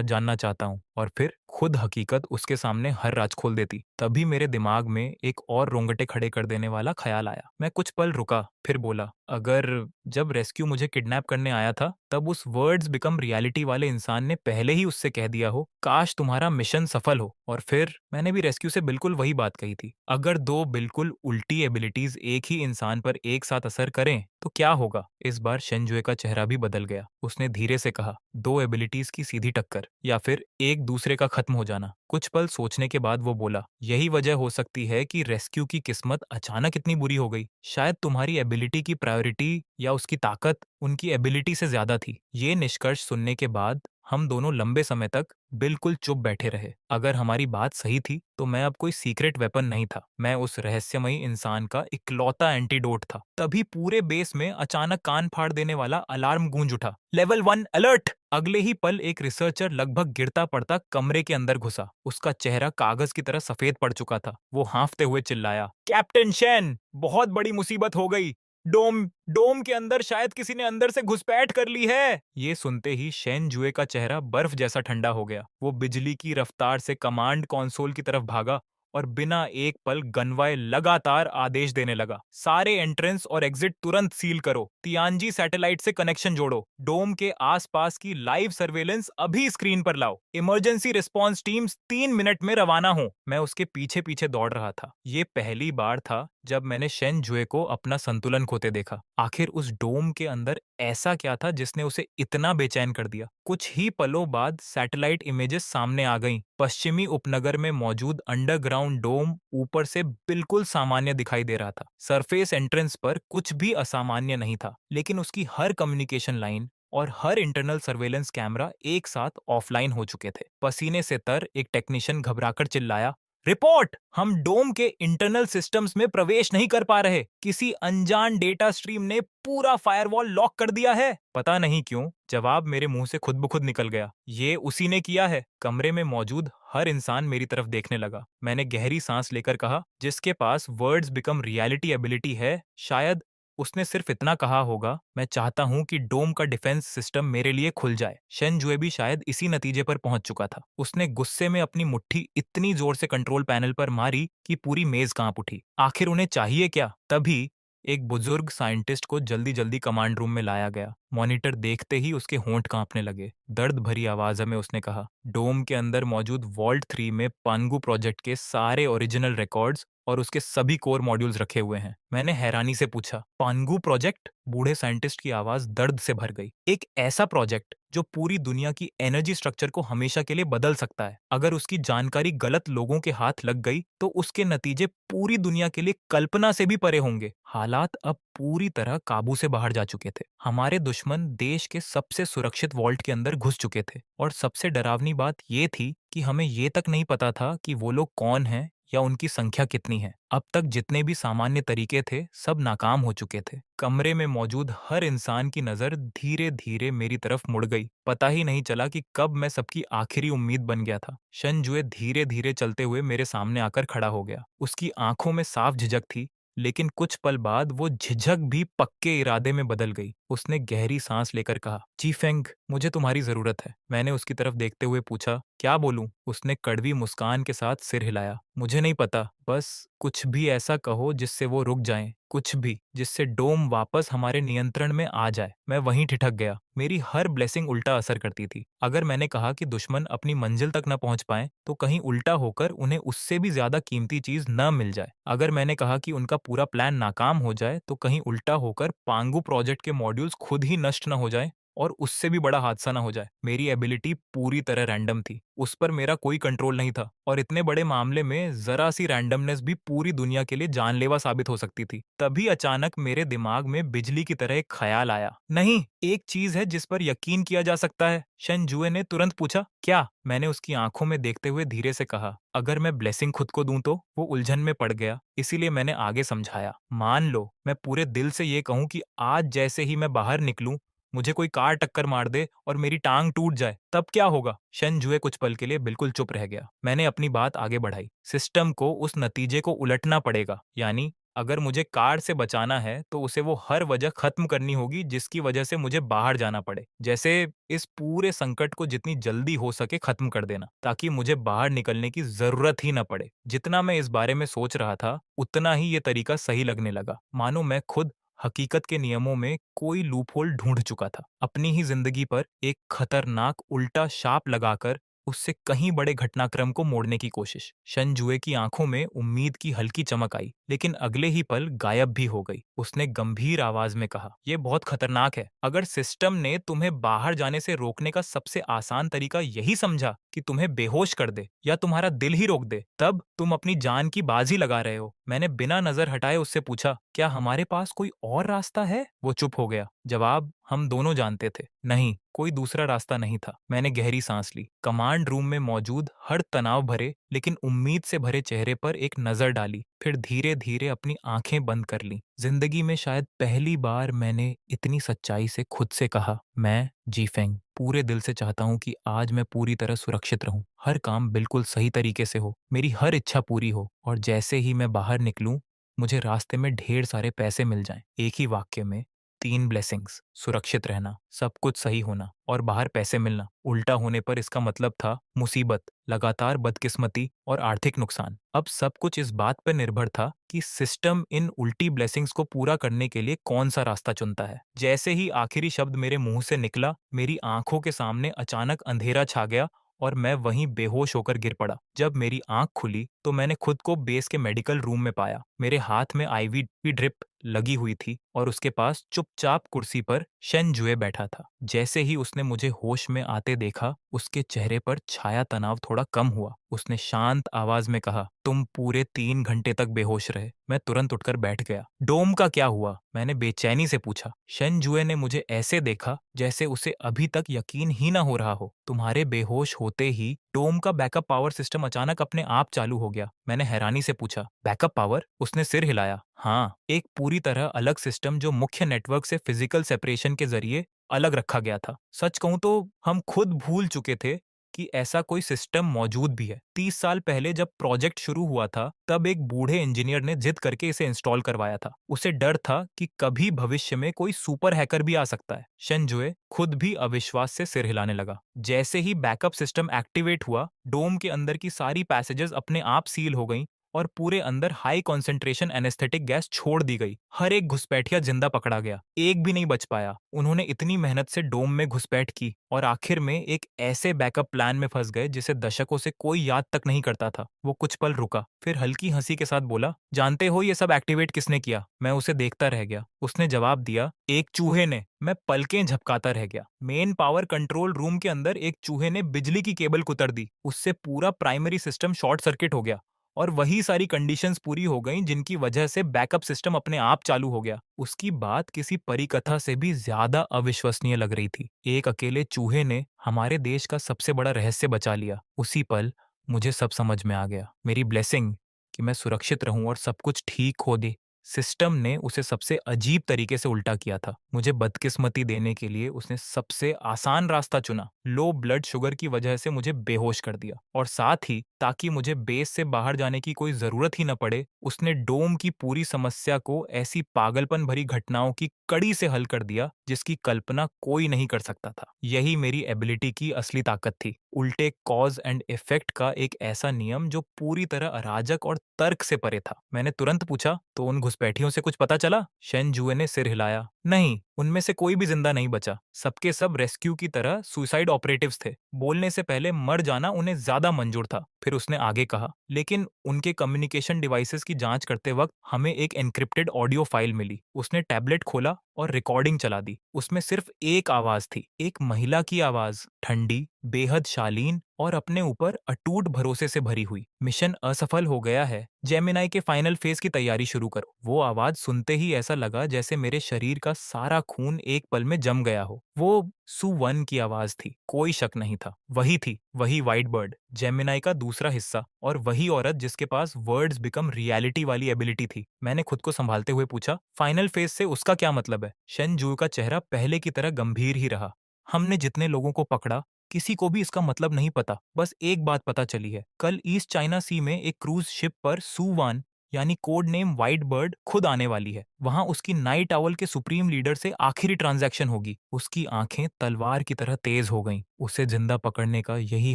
जानना चाहता हूँ, और फिर खुद हकीकत उसके सामने हर राज खोल देती। तभी मेरे दिमाग में एक और रोंगटे खड़े कर देने वाला ख्याल आया। मैं कुछ पल रुका, फिर बोला, अगर जब रेस्क्यू मुझे किडनैप करने आया था, तब उस वर्ड्स बिकम रियलिटी वाले इंसान ने पहले ही उससे कह दिया हो, काश तुम्हारा मिशन सफल हो। और फिर मैंने भी रेस्क्यू से बिल्कुल वही बात कही थी। अगर दो बिल्कुल उल्टी एबिलिटीज एक ही इंसान पर एक साथ असर करें, तो क्या होगा? इस बार शेनजुए का चेहरा भी बदल गया। उसने धीरे से कहा, दो एबिलिटीज की सीधी टक्कर या फिर एक दूसरे का खत्म हो जाना। कुछ पल सोचने के बाद वो बोला, यही वजह हो सकती है कि रेस्क्यू की किस्मत अचानक इतनी बुरी हो गई। शायद तुम्हारी एबिलिटी की प्रायोरिटी या उसकी ताकत उनकी एबिलिटी से ज्यादा थी। ये निष्कर्ष सुनने के बाद हम दोनों लंबे समय तक बिल्कुल चुप बैठे रहे। अगर हमारी बात सही थी, तो मैं अब कोई सीक्रेट वेपन नहीं था। मैं उस रहस्यमयी इंसान का इकलौता एंटीडोट था। तभी पूरे बेस में अचानक कान फाड़ देने वाला अलार्म गूंज उठा। Level 1 alert! अगले ही पल एक रिसर्चर लगभग गिरता पड़ता कमरे के अंदर घुसा। उसका चेहरा कागज की तरह सफेद पड़ चुका था। वो हांफते हुए चिल्लाया, कैप्टन शेन, बहुत बड़ी मुसीबत हो गई। डोम डोम के अंदर शायद किसी ने अंदर से घुसपैठ कर ली है। ये सुनते ही शेन जुए का चेहरा बर्फ जैसा ठंडा हो गया। वो बिजली की रफ्तार से कमांड कंसोल की तरफ भागा और बिना एक पल गनवाए लगातार आदेश देने लगा। सारे एंट्रेंस और एग्जिट तुरंत सील करो। तियानजी सैटेलाइट से कनेक्शन जोड़ो। डोम के आसपास की लाइव सर्वेलेंस अभी स्क्रीन पर लाओ। इमरजेंसी रिस्पांस टीम्स 3 मिनट में रवाना हो। मैं उसके पीछे पीछे दौड़ रहा था। ये पहली बार था जब मैंने शेन जुए को अपना संतुलन खोते देखा। आखिर उस डोम के अंदर ऐसा क्या था जिसने उसे इतना बेचैन कर दिया? कुछ ही पलों बाद सैटेलाइट इमेजेस सामने आ गईं। पश्चिमी उपनगर में मौजूद अंडरग्राउंड डोम ऊपर से बिल्कुल सामान्य दिखाई दे रहा था। सरफेस एंट्रेंस पर कुछ भी असामान्य नहीं था, लेकिन उसकी हर कम्युनिकेशन लाइन और हर इंटरनल सर्वेलेंस कैमरा एक साथ ऑफलाइन हो चुके थे। पसीने से तर एक टेक्नीशियन घबराकर चिल्लाया, रिपोर्ट! हम डोम के इंटरनल सिस्टम्स में प्रवेश नहीं कर पा रहे। किसी अनजान डेटा स्ट्रीम ने पूरा फायरवॉल लॉक कर दिया है। पता नहीं क्यों, जवाब मेरे मुंह से खुद ब खुद निकल गया। ये उसी ने किया है। कमरे में मौजूद हर इंसान मेरी तरफ देखने लगा। मैंने गहरी सांस लेकर कहा, जिसके पास वर्ड्स बिकम रियलिटी एबिलिटी है, शायद उसने सिर्फ इतना कहा होगा, मैं चाहता हूं कि डोम का डिफेंस सिस्टम मेरे लिए खुल जाए। शेन जुए भी शायद इसी नतीजे पर पहुंच चुका था। उसने गुस्से में अपनी मुट्ठी इतनी जोर से कंट्रोल पैनल पर मारी कि पूरी मेज कांप उठी। आखिर उन्हें चाहिए क्या? तभी एक बुजुर्ग साइंटिस्ट को जल्दी जल्दी कमांड रूम में लाया गया। मॉनिटर देखते ही उसके होंठ कांपने लगे। दर्द भरी आवाज में उसने कहा, डोम के अंदर मौजूद वॉल्ट 3 में पानगु प्रोजेक्ट के सारे ओरिजिनल रिकॉर्ड्स और उसके सभी कोर मॉड्यूल्स रखे हुए हैं। मैंने हैरानी से पूछा, पानगु प्रोजेक्ट? बूढ़े साइंटिस्ट की आवाज दर्द से भर गई। एक ऐसा प्रोजेक्ट जो पूरी दुनिया की एनर्जी स्ट्रक्चर को हमेशा के लिए बदल सकता है। अगर उसकी जानकारी गलत लोगों के हाथ लग गई, तो उसके नतीजे पूरी दुनिया के लिए कल्पना से भी परे होंगे। हालात अब पूरी तरह काबू से बाहर जा चुके थे। हमारे दुश्मन देश के सबसे सुरक्षित वॉल्ट के अंदर घुस चुके थे और सबसे डरावनी बात ये थी कि हमें ये तक नहीं पता था कि वो लोग कौन हैं या उनकी संख्या कितनी है। अब तक जितने भी सामान्य तरीके थे, सब नाकाम हो चुके थे। कमरे में मौजूद हर इंसान की नजर धीरे धीरे मेरी तरफ मुड़ गई। पता ही नहीं चला कि कब मैं सबकी आखिरी उम्मीद बन गया था। शनजुए धीरे धीरे चलते हुए मेरे सामने आकर खड़ा हो गया। उसकी आंखों में साफ झिझक थी, लेकिन कुछ पल बाद वो झिझक भी पक्के इरादे में बदल गई। उसने गहरी सांस लेकर कहा, जी फेंग, मुझे तुम्हारी जरूरत है। मैंने उसकी तरफ देखते हुए पूछा, क्या बोलूं? उसने कड़वी मुस्कान के साथ सिर हिलाया। मुझे नहीं पता, बस कुछ भी ऐसा कहो जिससे वो रुक जाएं, कुछ भी जिससे डोम वापस हमारे नियंत्रण में आ जाए। मैं वहीं ठिठक गया। मेरी हर ब्लेसिंग उल्टा असर करती थी। अगर मैंने कहा कि दुश्मन अपनी मंजिल तक न पहुंच पाए, तो कहीं उल्टा होकर उन्हें उससे भी ज्यादा कीमती चीज न मिल जाए। अगर मैंने कहा कि उनका पूरा प्लान नाकाम हो जाए, तो कहीं उल्टा होकर पांगु प्रोजेक्ट के मॉड्यूल्स खुद ही नष्ट न हो जाए और उससे भी बड़ा हादसा ना हो जाए। मेरी एबिलिटी पूरी तरह रैंडम थी। उस पर मेरा कोई कंट्रोल नहीं था और इतने बड़े मामले में जरा सी रैंडमनेस भी पूरी दुनिया के लिए जानलेवा साबित हो सकती थी। तभी अचानक मेरे दिमाग में बिजली की तरह एक ख्याल आया। नहीं, एक चीज है जिस पर यकीन किया जा सकता है। शन जुए ने तुरंत पूछा, क्या? मैंने उसकी आंखों में देखते हुए धीरे से कहा, अगर मैं ब्लेसिंग खुद को दूं तो? वो उलझन में पड़ गया, इसीलिए मैंने आगे समझाया। मान लो मैं पूरे दिल से ये कहूं कि आज जैसे ही मैं बाहर निकलूं, मुझे कोई कार टक्कर मार दे और मेरी टांग टूट जाए, तब क्या होगा? शन जुए कुछ पल के लिए बिल्कुल चुप रह गया। मैंने अपनी बात आगे बढ़ाई। सिस्टम को उस नतीजे को उलटना पड़ेगा, यानी अगर मुझे कार से बचाना है, तो उसे वो हर वजह खत्म करनी होगी जिसकी वजह से मुझे बाहर जाना पड़े। जैसे इस पूरे संकट को जितनी जल्दी हो सके खत्म कर देना, ताकि मुझे बाहर निकलने की ज़रूरत ही ना पड़े। जितना मैं इस बारे में सोच रहा था, उतना ही ये तरीका सही लगने लगा। मानो मैं खुद हकीकत के नियमों में कोई लूपहोल ढूँढ चुका था। अपनी ही ज़िंदगी पर एक खतरनाक उल्टा शाप लगाकर उससे कहीं बड़े घटनाक्रम को मोड़ने की कोशिश। शनजुए की आंखों में उम्मीद की हल्की चमक आई, लेकिन अगले ही पल गायब भी हो गई। उसने गंभीर आवाज में कहा, "यह बहुत खतरनाक है। अगर सिस्टम ने तुम्हें बाहर जाने से रोकने का सबसे आसान तरीका यही समझा कि तुम्हें बेहोश कर दे या तुम्हारा दिल ही रोक दे, तब तुम अपनी जान की बाजी लगा रहे हो।" मैंने बिना नजर हटाए उससे पूछा, "क्या हमारे पास कोई और रास्ता है?" वो चुप हो गया। जवाब हम दोनों जानते थे, नहीं, कोई दूसरा रास्ता नहीं था। मैंने गहरी सांस ली, कमांड रूम में मौजूद हर तनाव भरे लेकिन उम्मीद से भरे चेहरे पर एक नजर डाली, फिर धीरे धीरे अपनी आंखें बंद कर ली। जिंदगी में शायद पहली बार मैंने इतनी सच्चाई से खुद से कहा, मैं जीफेंग पूरे दिल से चाहता हूँ कि आज मैं पूरी तरह सुरक्षित रहूं, हर काम बिल्कुल सही तरीके से हो, मेरी हर इच्छा पूरी हो, और जैसे ही मैं बाहर निकलूं मुझे रास्ते में ढेर सारे पैसे मिल जाएं। एक ही वाक्य में तीन ब्लेसिंग्स, सुरक्षित रहना, सब कुछ सही होना और बाहर पैसे मिलना। उल्टा होने पर इसका मतलब था मुसीबत, लगातार बदकिस्मती और आर्थिक नुकसान। अब सब कुछ इस बात पर निर्भर था कि सिस्टम इन उल्टी ब्लेसिंग्स को पूरा करने के लिए कौन सा रास्ता चुनता है। जैसे ही आखिरी शब्द मेरे मुंह से निकला, मेरी आंखों के सामने अचानक अंधेरा छा गया और मैं वहीं बेहोश होकर गिर पड़ा। जब मेरी आंख खुली तो मैंने खुद को बेस के मेडिकल रूम में पाया। मेरे हाथ में आईवी ड्रिप लगी हुई थी और उसके पास चुपचाप कुर्सी पर शन जुए बैठा था। जैसे ही उसने मुझे होश में आते देखा, उसके चेहरे पर छाया तनाव थोड़ा कम हुआ। उसने शांत आवाज में कहा, तुम पूरे 3 घंटे तक बेहोश रहे। मैं तुरंत उठकर बैठ गया। डोम का क्या हुआ? मैंने बेचैनी से पूछा। शन जुए ने मुझे ऐसे देखा जैसे उसे अभी तक यकीन ही ना हो रहा हो। तुम्हारे बेहोश होते ही डोम का बैकअप पावर सिस्टम अचानक अपने आप चालू हो गया। मैंने हैरानी से पूछा, बैकअप पावर? उसने सिर हिलाया। हाँ, एक पूरी तरह अलग सिस्टम जो मुख्य नेटवर्क से फिजिकल सेपरेशन के जरिए अलग रखा गया था। सच कहूं तो हम खुद भूल चुके थे कि ऐसा कोई सिस्टम मौजूद भी है। 30 साल पहले जब प्रोजेक्ट शुरू हुआ था, तब एक बूढ़े इंजीनियर ने जिद करके इसे इंस्टॉल करवाया था। उसे डर था कि कभी भविष्य में कोई सुपर हैकर भी आ सकता है। शनजुए खुद भी अविश्वास से सिर हिलाने लगा। जैसे ही बैकअप सिस्टम एक्टिवेट हुआ, डोम के अंदर की सारी पैसेजेस अपने आप सील हो गईं और पूरे अंदर हाई कॉन्सेंट्रेशन एनेस्थेटिक गैस छोड़ दी गई। हर एक घुसपैठिया जिंदा पकड़ा गया, एक भी नहीं बच पाया। उन्होंने इतनी मेहनत से डोम में घुसपैठ की और आखिर में एक ऐसे बैकअप प्लान में फंस गए जिसे दशकों से कोई याद तक नहीं करता था। वो कुछ पल रुका, फिर हल्की हंसी के साथ बोला, जानते हो ये सब एक्टिवेट किसने किया? मैं उसे देखता रह गया। उसने जवाब दिया, एक चूहे ने। मैं पलकें झपकाता रह गया। मेन पावर कंट्रोल रूम के अंदर एक चूहे ने बिजली की केबल कुतर दी। उससे पूरा प्राइमरी सिस्टम शॉर्ट सर्किट हो गया और वही सारी कंडीशंस पूरी हो गईं जिनकी वजह से बैकअप सिस्टम अपने आप चालू हो गया। उसकी बात किसी परिकथा से भी ज्यादा अविश्वसनीय लग रही थी। एक अकेले चूहे ने हमारे देश का सबसे बड़ा रहस्य बचा लिया। उसी पल मुझे सब समझ में आ गया। मेरी ब्लेसिंग कि मैं सुरक्षित रहूं और सब कुछ ठीक हो दे, सिस्टम ने उसे सबसे अजीब तरीके से उल्टा किया था। मुझे बदकिस्मती देने के लिए उसने सबसे आसान रास्ता चुना। लो ब्लड शुगर की वजह से मुझे बेहोश कर दिया और साथ ही ताकि मुझे बेस से बाहर जाने की कोई जरूरत ही न पड़े, उसने डोम की पूरी समस्या को ऐसी पागलपन भरी घटनाओं की कड़ी से हल कर दिया जिसकी कल्पना कोई नहीं कर सकता था। यही मेरी एबिलिटी की असली ताकत थी। उल्टे कॉज एंड इफेक्ट का एक ऐसा नियम जो पूरी तरह अराजक और तर्क से परे था। मैंने तुरंत पूछा, तो उन घुसपैठियों से कुछ पता चला? शेन जुए ने सिर हिलाया। नहीं, उनमें से कोई भी जिंदा नहीं बचा। सबके सब रेस्क्यू की तरह सुसाइड ऑपरेटिव्स थे। बोलने से पहले मर जाना उन्हें ज्यादा मंजूर था। फिर उसने आगे कहा, लेकिन उनके कम्युनिकेशन डिवाइसेस की जांच करते वक्त हमें एक एन्क्रिप्टेड ऑडियो फाइल मिली। उसने टैबलेट खोला और रिकॉर्डिंग चला दी। उसमें सिर्फ एक आवाज थी, एक महिला की आवाज, ठंडी, बेहद शालीन और अपने ऊपर अटूट भरोसे से भरी हुई। मिशन असफल हो गया है, जेमिनाई के फाइनल फेज की तैयारी शुरू करो। वो आवाज सुनते ही ऐसा लगा जैसे मेरे शरीर का सारा खून एक पल में जम गया हो। वो सु-1 की आवाज थी, कोई शक नहीं था। वही थी, वही व्हाइट बर्ड, जेमिनाई का दूसरा हिस्सा, और वही औरत जिसके पास वर्ड्स बिकम रियलिटी वाली एबिलिटी थी। मैंने खुद को संभालते हुए पूछा, फाइनल फेज से उसका क्या मतलब है? शन जू का चेहरा पहले की तरह गंभीर ही रहा। हमने जितने लोगों को पकड़ा, किसी को भी इसका मतलब नहीं पता। बस एक बात पता चली है, कल ईस्ट चाइना सी में एक क्रूज शिप पर सु-1 यानी कोड नेम व्हाइट बर्ड खुद आने वाली है। वहां उसकी नाइट आउल के सुप्रीम लीडर से आखिरी ट्रांजैक्शन होगी। उसकी आंखें तलवार की तरह तेज हो गईं। उसे जिंदा पकड़ने का यही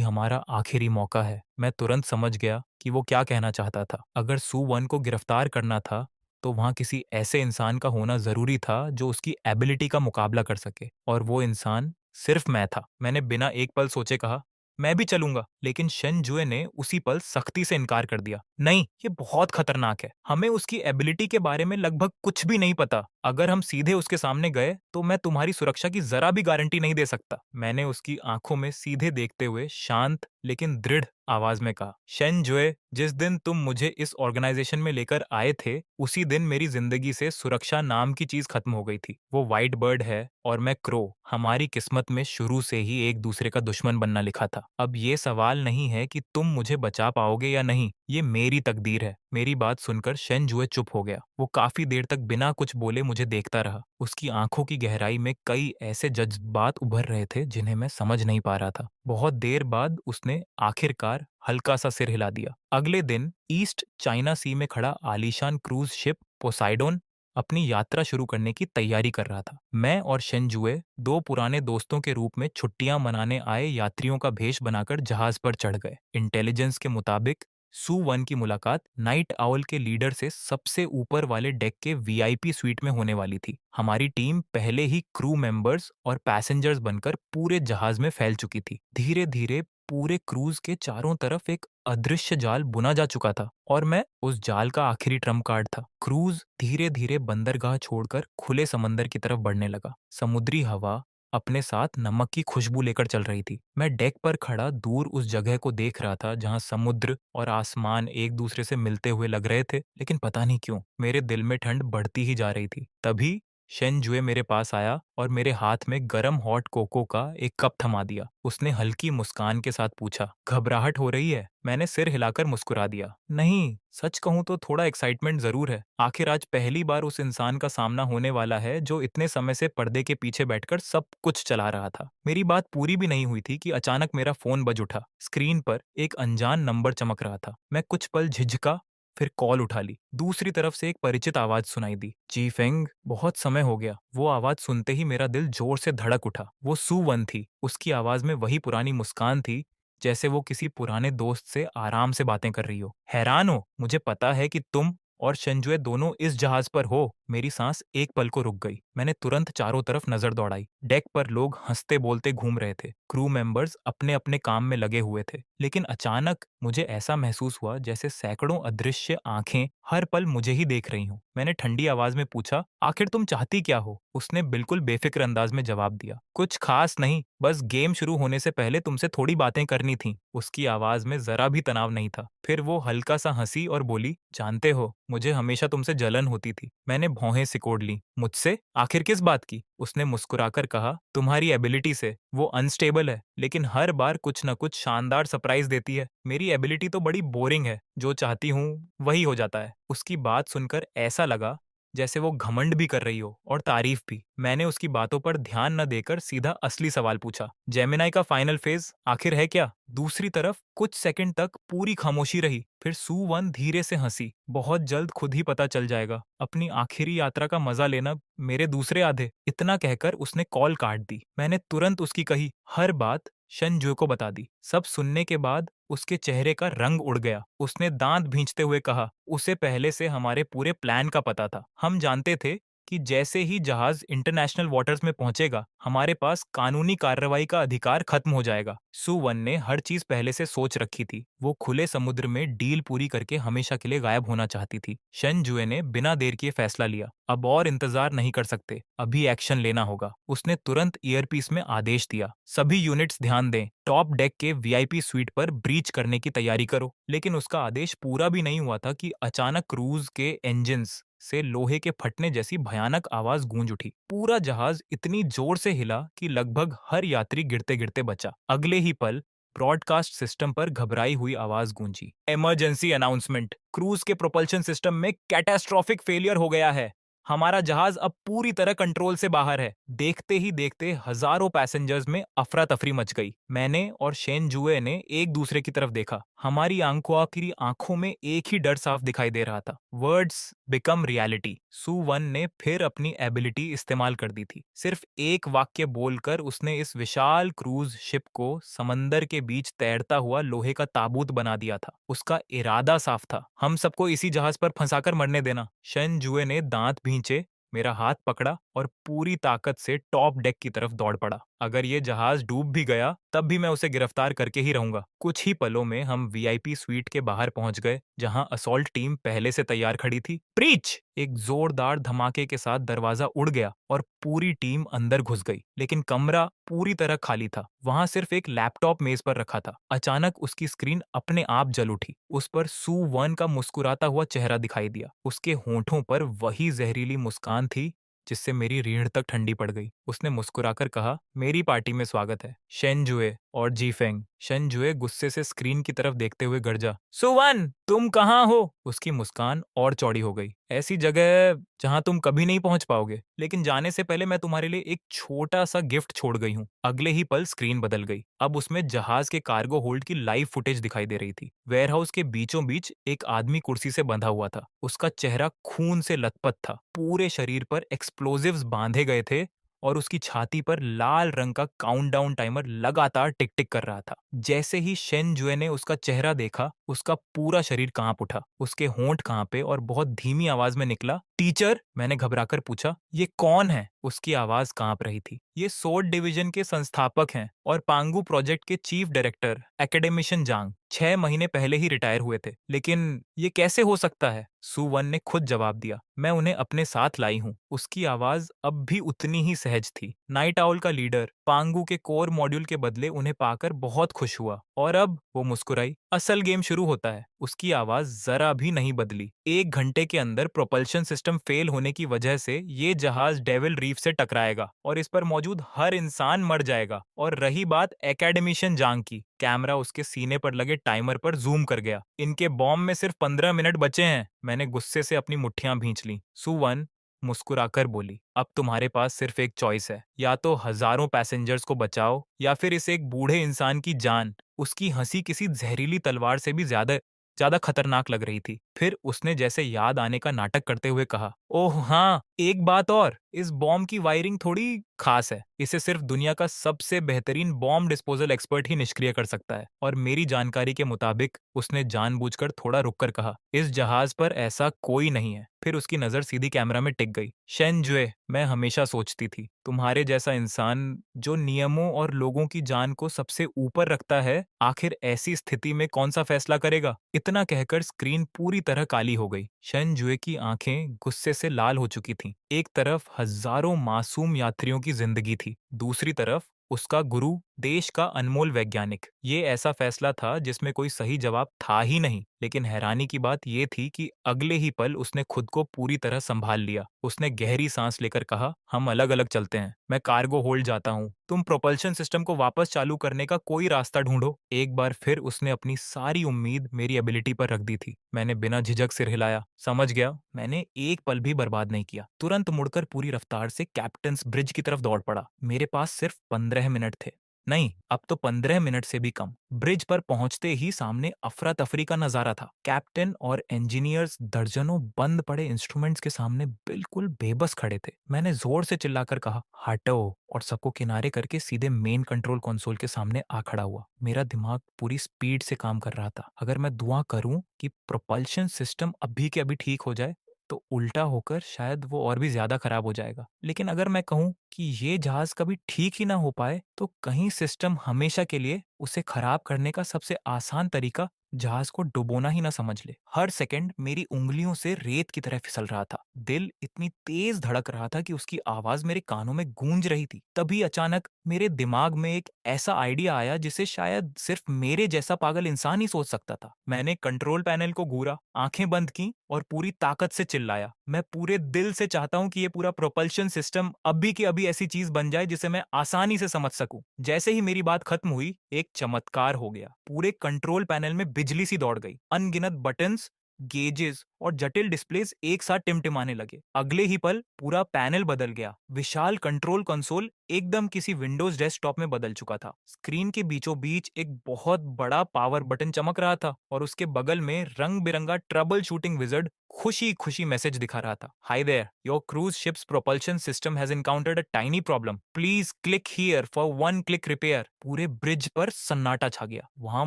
हमारा आखिरी मौका है। मैं तुरंत समझ गया कि वो क्या कहना चाहता था। अगर सू वन को गिरफ्तार करना था तो वहां किसी ऐसे इंसान का होना जरूरी था जो उसकी एबिलिटी का मुकाबला कर सके, और वो इंसान सिर्फ मैं था। मैंने बिना एक पल सोचे कहा, मैं भी चलूंगा। लेकिन शन जुए ने उसी पल सख्ती से इनकार कर दिया। नहीं, ये बहुत खतरनाक है। हमें उसकी एबिलिटी के बारे में लगभग कुछ भी नहीं पता। अगर हम सीधे उसके सामने गए तो मैं तुम्हारी सुरक्षा की जरा भी गारंटी नहीं दे सकता। मैंने उसकी आंखों में सीधे देखते हुए शांत लेकिन दृढ़ आवाज में कहा, शन जुए, जिस दिन तुम मुझे इस ऑर्गेनाइजेशन में लेकर आए थे उसी दिन मेरी जिंदगी से सुरक्षा नाम की चीज खत्म हो गई थी। वो व्हाइट बर्ड है और मैं क्रो। हमारी किस्मत में शुरू से ही एक दूसरे का दुश्मन बनना लिखा था। अब ये सवाल नहीं है कि तुम मुझे बचा पाओगे या नहीं, ये मेरी तकदीर है। मेरी बात सुनकर शन जुए चुप हो गया। वो काफी देर तक बिना कुछ बोले मुझे देखता रहा। उसकी आंखों की गहराई में कई ऐसे जज्बात उभर रहे थे जिन्हें मैं समझ नहीं पा रहा था। बहुत देर बाद उसने आखिरकार हल्का सा सिर हिला दिया। अगले दिन ईस्ट चाइना सी में खड़ा आलीशान क्रूज शिप पोसाइडोन अपनी यात्रा शुरू करने की तैयारी कर रहा था। मैं और शेनजुए दो पुराने दोस्तों के रूप में छुट्टियां मनाने आए यात्रियों का भेष बनाकर जहाज पर चढ़ गए। इंटेलिजेंस के मुताबिक सू वन की मुलाकात नाइट आउल के लीडर से सबसे ऊपर वाले डेक के वीआईपी स्वीट में होने वाली थी। हमारी टीम पहले ही क्रू मेंबर्स और पैसेंजर्स बनकर पूरे जहाज में फैल चुकी थी। धीरे धीरे पूरे क्रूज के चारों तरफ एक अदृश्य जाल बुना जा चुका था और मैं उस जाल का आखिरी ट्रम्प कार्ड था। क्रूज धीरे धीरे बंदरगाह छोड़कर खुले समंदर की तरफ बढ़ने लगा। समुद्री हवा अपने साथ नमक की खुशबू लेकर चल रही थी। मैं डेक पर खड़ा दूर उस जगह को देख रहा था जहां समुद्र और आसमान एक दूसरे से मिलते हुए लग रहे थे, लेकिन पता नहीं क्यों मेरे दिल में ठंड बढ़ती ही जा रही थी। तभी शेन जुए मेरे पास आया और मेरे हाथ में गरम हॉट कोको का एक कप थमा दिया। उसने हल्की मुस्कान के साथ पूछा, घबराहट हो रही है? मैंने सिर हिलाकर मुस्कुरा दिया। नहीं, सच कहूं तो थोड़ा एक्साइटमेंट जरूर है। आखिर आज पहली बार उस इंसान का सामना होने वाला है जो इतने समय से पर्दे के पीछे बैठकर सब कुछ चला रहा था। मेरी बात पूरी भी नहीं हुई थी कि अचानक मेरा फोन बज उठा। स्क्रीन पर एक अनजान नंबर चमक रहा था। मैं कुछ पल झिझका, फिर कॉल उठा ली। दूसरी तरफ से एक परिचित आवाज सुनाई दी, जी फेंग, बहुत समय हो गया। वो आवाज सुनते ही मेरा दिल जोर से धड़क उठा। वो सू वन थी। उसकी आवाज में वही पुरानी मुस्कान थी, जैसे वो किसी पुराने दोस्त से आराम से बातें कर रही हो। हैरान हो? मुझे पता है कि तुम और शंजुए दोनों इस जहाज पर हो। मेरी सांस एक पल को रुक गई। मैंने तुरंत चारों तरफ नजर दौड़ाई। डेक पर लोग हंसते बोलते घूम रहे थे। क्रू मेंबर्स अपने अपने काम में लगे हुए थे। लेकिन अचानक मुझे ऐसा महसूस हुआ जैसे सैकड़ों अदृश्य आंखें हर पल मुझे ही देख रही हूँ। मैंने ठंडी आवाज में पूछा, आखिर तुम चाहती क्या हो? उसने बिल्कुल बेफिक्र अंदाज में जवाब दिया, कुछ खास नहीं, बस गेम शुरू होने से पहले तुमसे थोड़ी बातें करनी थी। उसकी आवाज में जरा भी तनाव नहीं था। फिर वो हल्का सा हंसी और बोली, जानते हो, मुझे हमेशा तुमसे जलन होती थी। मैंने भौहें सिकोड़ ली। मुझसे? आखिर किस बात की? उसने मुस्कुराकर कहा, तुम्हारी एबिलिटी से। वो अनस्टेबल है लेकिन हर बार कुछ न कुछ शानदार सरप्राइज देती है। मेरी एबिलिटी तो बड़ी बोरिंग है, जो चाहती हूँ वही हो जाता है। उसकी बात सुनकर ऐसा लगा जैसे वो घमंड भी कर रही हो और तारीफ भी। मैंने उसकी बातों पर ध्यान न देकर सीधा असली सवाल पूछा, जेमिनाई का फाइनल फेज आखिर है क्या? दूसरी तरफ कुछ सेकंड तक पूरी खामोशी रही। फिर सू वन धीरे से हंसी, बहुत जल्द खुद ही पता चल जाएगा। अपनी आखिरी यात्रा का मजा लेना मेरे दूसरे आधे। इतना कहकर उसने कॉल काट दी। मैंने तुरंत उसकी कही हर बात शनजो को बता दी। सब सुनने के बाद उसके चेहरे का रंग उड़ गया। उसने दांत भींचते हुए कहा, उसे पहले से हमारे पूरे प्लान का पता था। हम जानते थे कि जैसे ही जहाज इंटरनेशनल वाटर्स में पहुंचेगा हमारे पास कानूनी कार्रवाई का अधिकार खत्म हो जाएगा। सू वन ने हर चीज पहले से सोच रखी थी। वो खुले समुद्र में डील पूरी करके हमेशा के लिए गायब होना चाहती थी। शन जुए ने बिना देर किए फैसला लिया, अब और इंतजार नहीं कर सकते, अभी एक्शन लेना होगा। उसने तुरंत ईयरपीस में आदेश दिया, सभी यूनिट्स ध्यान दें, टॉप डेक के वीआईपी स्वीट पर ब्रीच करने की तैयारी करो। लेकिन उसका आदेश पूरा भी नहीं हुआ था कि अचानक क्रूज के इंजन्स से लोहे के फटने जैसी भयानक आवाज गूंज उठी। पूरा जहाज इतनी जोर से हिला कि लगभग हर यात्री गिरते गिरते बचा। अगले ही पल ब्रॉडकास्ट सिस्टम पर घबराई हुई आवाज गूंजी, इमरजेंसी अनाउंसमेंट, क्रूज के प्रोपल्शन सिस्टम में कैटास्ट्रोफिक फेलियर हो गया है। हमारा जहाज अब पूरी तरह कंट्रोल से बाहर है। देखते ही देखते हजारों पैसेंजर्स में अफरा तफरी मच गई। मैंने और शेन जुए ने एक दूसरे की तरफ देखा। हमारी आंखों में एक ही डर साफ दिखाई दे रहा था। Words become reality. सू वन ने फिर अपनी एबिलिटी इस्तेमाल कर दी थी। सिर्फ एक वाक्य बोलकर उसने इस विशाल क्रूज शिप को समंदर के बीच तैरता हुआ लोहे का ताबूत बना दिया था। उसका इरादा साफ था, हम सबको इसी जहाज पर फंसाकर मरने देना। शन जुए ने दांत भींचे, मेरा हाथ पकड़ा और पूरी ताकत से टॉप डेक की तरफ दौड़ पड़ा। अगर ये जहाज डूब भी गया तब भी मैं उसे गिरफ्तार करके ही रहूंगा। कुछ ही पलों में हम वीआईपी स्वीट के बाहर पहुंच गए, जहां असॉल्ट टीम पहले से तैयार खड़ी थी। प्रीच! एक जोरदार धमाके के साथ दरवाजा उड़ गया और पूरी टीम अंदर घुस गई, लेकिन कमरा पूरी तरह खाली था। वहां सिर्फ एक लैपटॉप मेज पर रखा था। अचानक उसकी स्क्रीन अपने आप जल उठी। उस पर सू वन का मुस्कुराता हुआ चेहरा दिखाई दिया। उसके होठों पर वही जहरीली मुस्कान थी जिससे मेरी रीढ़ तक ठंडी पड़ गई। उसने मुस्कुराकर कहा, मेरी पार्टी में स्वागत है, शेन जुए और जी फेंग। शन जुए गुस्से से स्क्रीन की तरफ देखते हुए गरजा, सुवन, तुम कहाँ हो? उसकी मुस्कान और चौड़ी हो गई। ऐसी जगह जहां तुम कभी नहीं पहुंच पाओगे, लेकिन जाने से पहले मैं तुम्हारे लिए एक छोटा सा गिफ्ट छोड़ गई हूँ। अगले ही पल स्क्रीन बदल गई। अब उसमें जहाज के कार्गो होल्ड की लाइव फुटेज दिखाई दे रही थी। वेयरहाउस के बीचों बीच एक आदमी कुर्सी से बंधा हुआ था। उसका चेहरा खून से लथपथ था। पूरे शरीर पर एक्सप्लोजिव्स बांधे गए थे और उसकी छाती पर लाल रंग का काउंटडाउन टाइमर लगातार टिक टिक कर रहा था। जैसे ही शेन जुए ने उसका चेहरा देखा, उसका पूरा शरीर कांप उठा। उसके होंठ कांपे और बहुत धीमी आवाज में निकला, टीचर। मैंने घबराकर पूछा, ये कौन है? उसकी आवाज कांप रही थी। ये सोर्ड डिवीजन के संस्थापक हैं और पांगू प्रोजेक्ट के चीफ डायरेक्टर एकेडमिशन जांग। 6 महीने पहले ही रिटायर हुए थे। लेकिन ये कैसे हो सकता है? सू वन ने खुद जवाब दिया, मैं उन्हें अपने साथ लाई हूँ। उसकी आवाज अब भी उतनी ही सहज थी। नाइट आउल का लीडर पांगू के कोर मॉड्यूल के बदले उन्हें पाकर बहुत खुश हुआ। और अब वो मुस्कुराई। असल गेम शुरू होता है। उसकी आवाज जरा भी नहीं बदली। 1 घंटे के अंदर प्रोपल्शन सिस्टम फेल होने की वजह से ये जहाज डेविल रीफ से टकराएगा और इस पर मौजूद हर इंसान मर जाएगा। और रही बात एकेडमिशन जांग की, कैमरा उसके सीने पर लगे टाइमर पर जूम कर गया। इनके बॉम्ब में सिर्फ 15 मिनट बचे हैं। मैंने गुस्से से अपनी मुट्ठियां भींच ली। सुवन मुस्कुराकर बोली, अब तुम्हारे पास सिर्फ एक चॉइस है, या तो हजारों पैसेंजर्स को बचाओ या फिर इस एक बूढ़े इंसान की जान। उसकी हंसी किसी जहरीली तलवार से भी ज्यादा ज्यादा खतरनाक लग रही थी। फिर उसने जैसे याद आने का नाटक करते हुए कहा, ओह हाँ, एक बात और, इस बॉम्ब की वायरिंग थोड़ी खास है। इसे सिर्फ दुनिया का सबसे बेहतरीन बॉम्ब डिस्पोजल एक्सपर्ट ही निष्क्रिय कर सकता है। और मेरी जानकारी के मुताबिक, उसने जानबूझकर थोड़ा रुककर कहा, इस जहाज पर ऐसा कोई नहीं है। फिर उसकी नजर सीधी कैमरा में टिक गई। शेन जुए, मैं हमेशा सोचती थी, तुम्हारे जैसा इंसान जो नियमों और लोगों की जान को सबसे ऊपर रखता है, आखिर ऐसी स्थिति में कौन सा फैसला करेगा? इतना कहकर स्क्रीन पूरी तरह काली हो गई। शन जुए की आंखें गुस्से से लाल हो चुकी थीं। एक तरफ हजारों मासूम यात्रियों की जिंदगी थी, दूसरी तरफ उसका गुरु, देश का अनमोल वैज्ञानिक। ये ऐसा फैसला था जिसमें कोई सही जवाब था ही नहीं। लेकिन हैरानी की बात यह थी कि अगले ही पल उसने खुद को पूरी तरह संभाल लिया। उसने गहरी सांस लेकर कहा, हम अलग अलग चलते हैं। मैं कार्गो होल्ड जाता हूँ, तुम प्रोपल्शन सिस्टम को वापस चालू करने का कोई रास्ता ढूंढो। एक बार फिर उसने अपनी सारी उम्मीद मेरी एबिलिटी पर रख दी थी। मैंने बिना झिझक सिर हिलाया, समझ गया। मैंने एक पल भी बर्बाद नहीं किया। तुरंत मुड़कर पूरी रफ्तार से कैप्टन्स ब्रिज की तरफ दौड़ पड़ा। मेरे पास सिर्फ 15 मिनट थे। नहीं, अब तो 15 मिनट से भी कम। ब्रिज पर पहुंचते ही सामने अफरा तफरी का नजारा था। कैप्टन और इंजीनियर्स दर्जनों बंद पड़े इंस्ट्रूमेंट्स के सामने बिल्कुल बेबस खड़े थे। मैंने जोर से चिल्लाकर कहा, हटो, और सबको किनारे करके सीधे मेन कंट्रोल कंसोल के सामने आ खड़ा हुआ। मेरा दिमाग पूरी स्पीड से काम कर रहा था। अगर मैं दुआ करूं कि प्रोपल्शन सिस्टम अभी के अभी ठीक हो जाए, तो उल्टा होकर शायद वो और भी ज्यादा खराब हो जाएगा। लेकिन अगर मैं कहूं कि ये जहाज कभी ठीक ही ना हो पाए, तो कहीं सिस्टम हमेशा के लिए उसे खराब करने का सबसे आसान तरीका जहाज को डुबोना ही ना समझ ले। हर सेकंड मेरी उंगलियों से रेत की तरह फिसल रहा था। दिल इतनी तेज धड़क रहा था कि उसकी आवाज मेरे कानों में गूंज रही थी। तभी अचानक मेरे दिमाग में एक ऐसा आइडिया आया जिसे शायद सिर्फ मेरे जैसा पागल इंसान ही सोच सकता था। मैंने कंट्रोल पैनल को घूरा, आंखें बंद की और पूरी ताकत से चिल्लाया, मैं पूरे दिल से चाहता हूं कि ये पूरा प्रोपल्शन सिस्टम अभी की अभी ऐसी चीज बन जाए जिसे मैं आसानी से समझ सकूं। जैसे ही मेरी बात खत्म हुई, एक चमत्कार हो गया। पूरे कंट्रोल पैनल में बिजली सी दौड़ गई। अनगिनत बटन्स गेजेस और जटिल डिस्प्लेस एक साथ टिमटिमाने लगे। अगले ही पल पूरा पैनल बदल गया। विशाल कंट्रोल कंसोल एकदम किसी विंडोज डेस्कटॉप में बदल चुका था। स्क्रीन के बीचों बीच एक बहुत बड़ा पावर बटन चमक रहा था और उसके बगल में रंग बिरंगा ट्रबल शूटिंग विजर्ड खुशी खुशी मैसेज दिखा रहा था। Hi there, your cruise ship's propulsion system has encountered a tiny problem, please click here for one click repair. पूरे ब्रिज पर सन्नाटा छा गया। वहां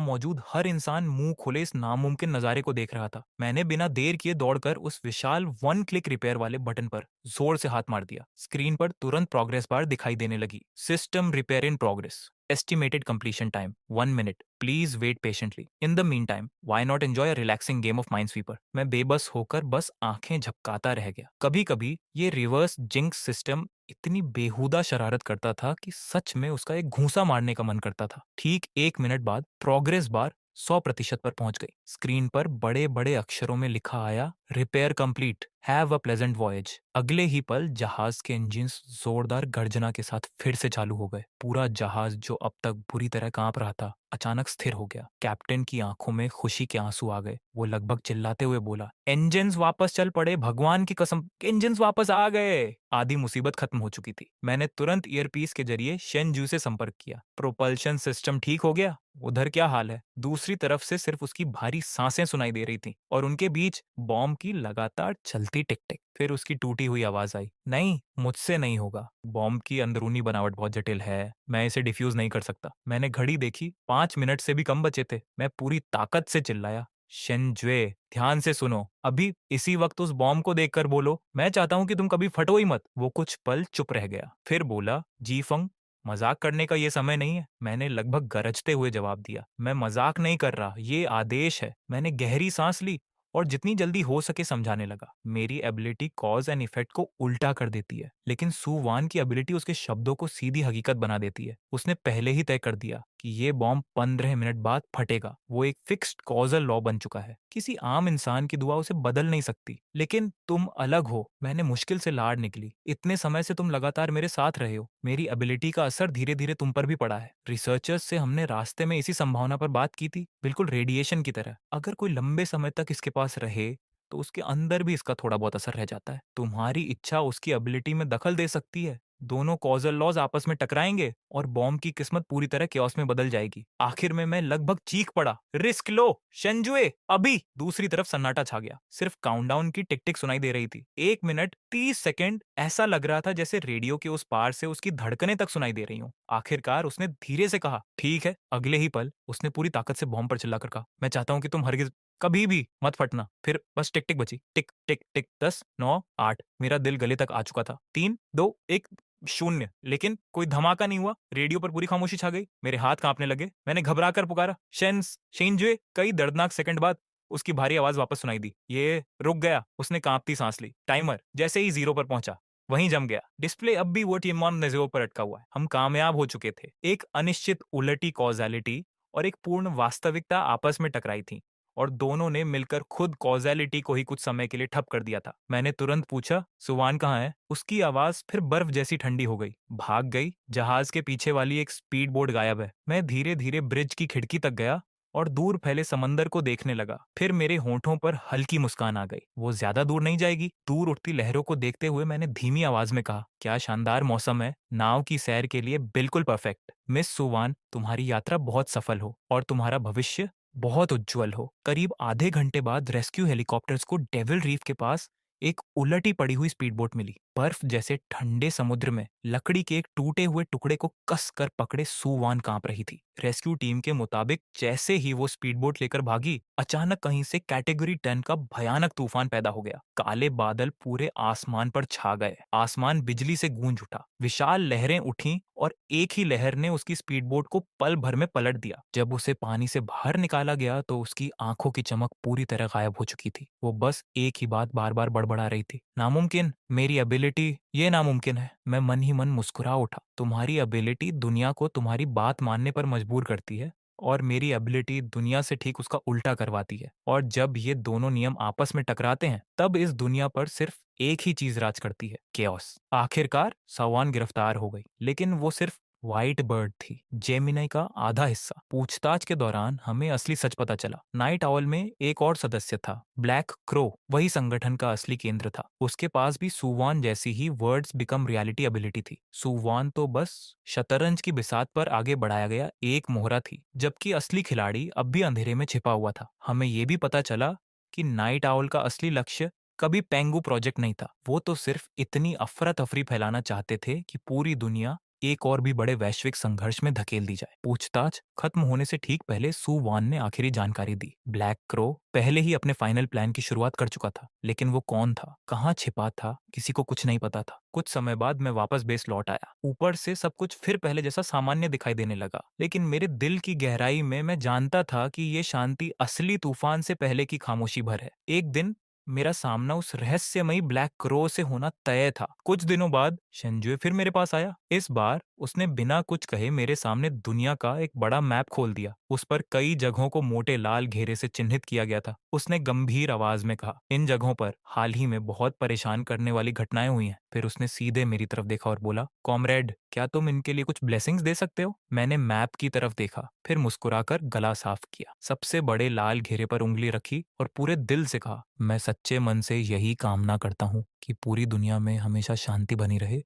मौजूद हर इंसान मुंह खोले इस नामुमकिन नजारे को देख रहा था। मैंने बिना देर किए दौड़कर उस विशाल वन क्लिक रिपेयर वाले बटन पर जोर से हाथ मार दिया। स्क्रीन पर तुरंत प्रोग्रेस बार दिखाई देने लगी। System repair in progress, estimated completion time 1 minute, please wait patiently, in the meantime why not enjoy a relaxing game of minesweeper। मैं बेबस होकर बस आंखें झपकाता रह गया। कभी कभी ये रिवर्स जिंक्स सिस्टम इतनी बेहुदा शरारत करता था कि सच में उसका एक घूंसा मारने का मन करता था। ठीक 1 मिनट बाद प्रोग्रेस बार 100% पर पहुंच गई। स्क्रीन पर बड़े बड़े अक्षरों में लिखा आया, repair complete, have a pleasant voyage. अगले ही पल जहाज के इंजन जोरदार गर्जना के साथ फिर से चालू हो गए। पूरा जहाज जो अब तक बुरी तरह कांप रहा था अचानक स्थिर हो गया। कैप्टन की आंखों में खुशी के आंसू आ गए। वो लगभग चिल्लाते हुए बोला, इंजन्स वापस चल पड़े, भगवान की कसम, इंजन्स वापस आ गए। आधी मुसीबत खत्म हो चुकी थी। मैंने तुरंत ईयरपीस के जरिए शेनजू से संपर्क किया। प्रोपल्शन सिस्टम ठीक हो गया? उधर क्या हाल है? दूसरी तरफ से सिर्फ उसकी भारी सांसें सुनाई दे रही थी और उनके बीच बॉम्ब की लगातार चलती टिक टिक। फिर उसकी टूटी हुई आवाज आई, नहीं, मुझसे नहीं होगा। बॉम्ब की अंदरूनी बनावट बहुत जटिल है, मैं इसे डिफ्यूज नहीं कर सकता। मैंने घड़ी देखी, 5 मिनट से भी कम बचे थे। मैं पूरी ताकत से चिल्लाया, शेनजुए, ध्यान से सुनो, अभी इसी वक्त उस बॉम्ब को देखकर बोलो, मैं चाहता हूं कि तुम कभी फटो ही मत। वो कुछ पल चुप रह गया, फिर बोला, जी फंग, मजाक करने का ये समय नहीं है। मैंने लगभग गरजते हुए जवाब दिया, मैं मजाक नहीं कर रहा, ये आदेश है। मैंने गहरी सांस ली और जितनी जल्दी हो सके समझाने लगा, मेरी एबिलिटी कॉज एंड इफेक्ट को उल्टा कर देती है, लेकिन सुवान की एबिलिटी उसके शब्दों को सीधी हकीकत बना देती है। उसने पहले ही तय कर दिया कि ये बॉम्ब 15 मिनट बाद फटेगा। वो एक फिक्स्ड कॉजल लॉ बन चुका है। किसी आम इंसान की दुआ उसे बदल नहीं सकती। लेकिन तुम अलग हो। मैंने मुश्किल से लाड़ निकली, इतने समय से तुम लगातार मेरे साथ रहे हो। मेरी एबिलिटी का असर धीरे धीरे तुम पर भी पड़ा है। रिसर्चर्स से हमने रास्ते में इसी संभावना पर बात की थी, बिल्कुल रेडिएशन की तरह। अगर कोई लंबे समय तक इसके पास रहे तो उसके अंदर भी इसका थोड़ा बहुत असर रह जाता है। तुम्हारी इच्छा उसकी एबिलिटी में दखल दे सकती है। दोनों कॉजल लॉज आपस में टकराएंगे और बॉम्ब की किस्मत पूरी तरह केओस में बदल जाएगी। आखिर में मैं लगभग चीख पड़ा, रिस्क लो शेनजुए, अभी। दूसरी तरफ सन्नाटा छा गया। सिर्फ काउंटडाउन की टिक टिक सुनाई दे रही थी। 1 मिनट 30 सेकंड। ऐसा लग रहा था जैसे रेडियो के उस पार से उसकी धड़कनें तक सुनाई दे रही हूँ। आखिरकार उसने धीरे से कहा, ठीक है। अगले ही पल उसने पूरी ताकत से बॉम्ब पर चिल्लाकर कहा, मैं चाहता हूं कि तुम हरगिज कभी भी मत फटना। फिर बस टिक टिक बची, टिक टिक टिक। 10 9 8। मेरा दिल गले तक आ चुका था। 3 2 1 0। लेकिन कोई धमाका नहीं हुआ। रेडियो पर पूरी खामोशी छा गई। मेरे हाथ कांपने लगे। मैंने घबरा कर पुकारा, शेंस शेंजुए। कई दर्दनाक सेकंड बाद उसकी भारी आवाज वापस सुनाई दी, ये रुक गया। उसने कांपती सांस ली। टाइमर जैसे ही 0 पर पहुंचा वहीं जम गया। डिस्प्ले अब भी वो टीमॉन नेज़ो पर अटका हुआ है। हम कामयाब हो चुके थे। एक अनिश्चित उलटी कॉजालिटी और एक पूर्ण वास्तविकता आपस में टकराई थी और दोनों ने मिलकर खुद कॉजेलिटी को ही कुछ समय के लिए ठप कर दिया था। मैंने तुरंत पूछा, सुवान कहाँ है? उसकी आवाज फिर बर्फ जैसी ठंडी हो गई। भाग गई। जहाज के पीछे वाली एक स्पीड बोट गायब है। मैं धीरे धीरे ब्रिज की खिड़की तक गया और दूर फैले समंदर को देखने लगा। फिर मेरे होंठों पर हल्की मुस्कान आ गई। वो ज्यादा दूर नहीं जाएगी। दूर उठती लहरों को देखते हुए मैंने धीमी आवाज में कहा, क्या शानदार मौसम है, नाव की सैर के लिए बिल्कुल परफेक्ट। मिस सुवान, तुम्हारी यात्रा बहुत सफल हो और तुम्हारा भविष्य बहुत उज्जवल हो। करीब आधे घंटे बाद रेस्क्यू हेलीकॉप्टर्स को डेविल रीफ के पास एक उलटी पड़ी हुई स्पीडबोट मिली। बर्फ जैसे ठंडे समुद्र में लकड़ी के एक टूटे हुए टुकड़े को कस कर पकड़े सुवान कांप रही थी। रेस्क्यू टीम के मुताबिक जैसे ही वो स्पीडबोट लेकर भागी, अचानक कहीं से कैटेगरी 10 का भयानक तूफान पैदा हो गया। काले बादल पूरे आसमान पर छा गए। आसमान बिजली से गूंज उठा। विशाल लहरें उठीं और एक ही लहर ने उसकी स्पीडबोट को पल भर में पलट दिया। जब उसे पानी से बाहर निकाला गया तो उसकी आंखों की चमक पूरी तरह गायब हो चुकी थी। वो बस एक ही बात बार बार बड़बड़ा रही थी, नामुमकिन, मेरी एबिलिटी, ये नामुमकिन है। मैं मन ही मन मुस्कुरा उठा। तुम्हारी एबिलिटी दुनिया को तुम्हारी बात मानने पर मजबूर करती है और मेरी एबिलिटी दुनिया से ठीक उसका उल्टा करवाती है। और जब ये दोनों नियम आपस में टकराते हैं तब इस दुनिया पर सिर्फ एक ही चीज राज करती है, केओस। आखिरकार सवान गिरफ्तार हो गई, लेकिन वो सिर्फ व्हाइट बर्ड थी, जेमिनी का आधा हिस्सा। पूछताछ के दौरान हमें असली सच पता चला। नाइट ऑwl में एक और सदस्य था, ब्लैक क्रो, वही संगठन का असली केंद्र था। उसके पास भी सुवान जैसी ही वर्ड्स बिकम रियलिटी एबिलिटी थी। सुवान तो बस शतरंज की बिसात पर आगे बढ़ाया गया एक मोहरा थी, जबकि असली खिलाड़ी अब भी अंधेरे में छिपा हुआ था। हमें यह भी पता चला कि नाइट आउल का असली लक्ष्य कभी पेंगू प्रोजेक्ट नहीं था। वो तो सिर्फ इतनी अफरा तफरी फैलाना चाहते थे कि पूरी दुनिया एक और भी बड़े वैश्विक संघर्ष में धकेल दी जाए। पूछताछ खत्म होने से ठीक पहले सू वान ने आखिरी जानकारी दी। ब्लैक क्रो पहले ही अपने फाइनल प्लान की शुरुआत कर चुका था, लेकिन वो कौन था, कहाँ छिपा था, किसी को कुछ नहीं पता था। कुछ समय बाद मैं वापस बेस लौट आया। ऊपर से सब कुछ फिर पहले जैसा सामान्य दिखाई देने लगा, लेकिन मेरे दिल की गहराई में मैं जानता था कि ये शांति असली तूफान से पहले की खामोशी भर है। एक दिन मेरा सामना उस रहस्यमयी ब्लैक क्रो से होना तय था। कुछ दिनों बाद शेंजुए फिर मेरे पास आया। इस बार उसने बिना कुछ कहे मेरे सामने दुनिया का एक बड़ा मैप खोल दिया। उस पर कई जगहों को मोटे लाल घेरे से चिन्हित किया गया था। उसने गंभीर आवाज में कहा, इन जगहों पर हाल ही में बहुत परेशान करने वाली घटनाएं हुई हैं। फिर उसने सीधे मेरी तरफ देखा और बोला, कॉमरेड, क्या तुम इनके लिए कुछ ब्लेसिंग्स दे सकते हो? मैंने मैप की तरफ देखा, फिर मुस्कुराकर गला साफ किया, सबसे बड़े लाल घेरे पर उंगली रखी और पूरे दिल से कहा, मैं सच्चे मन से यही कामना करता हूँ कि पूरी दुनिया में हमेशा शांति बनी रहे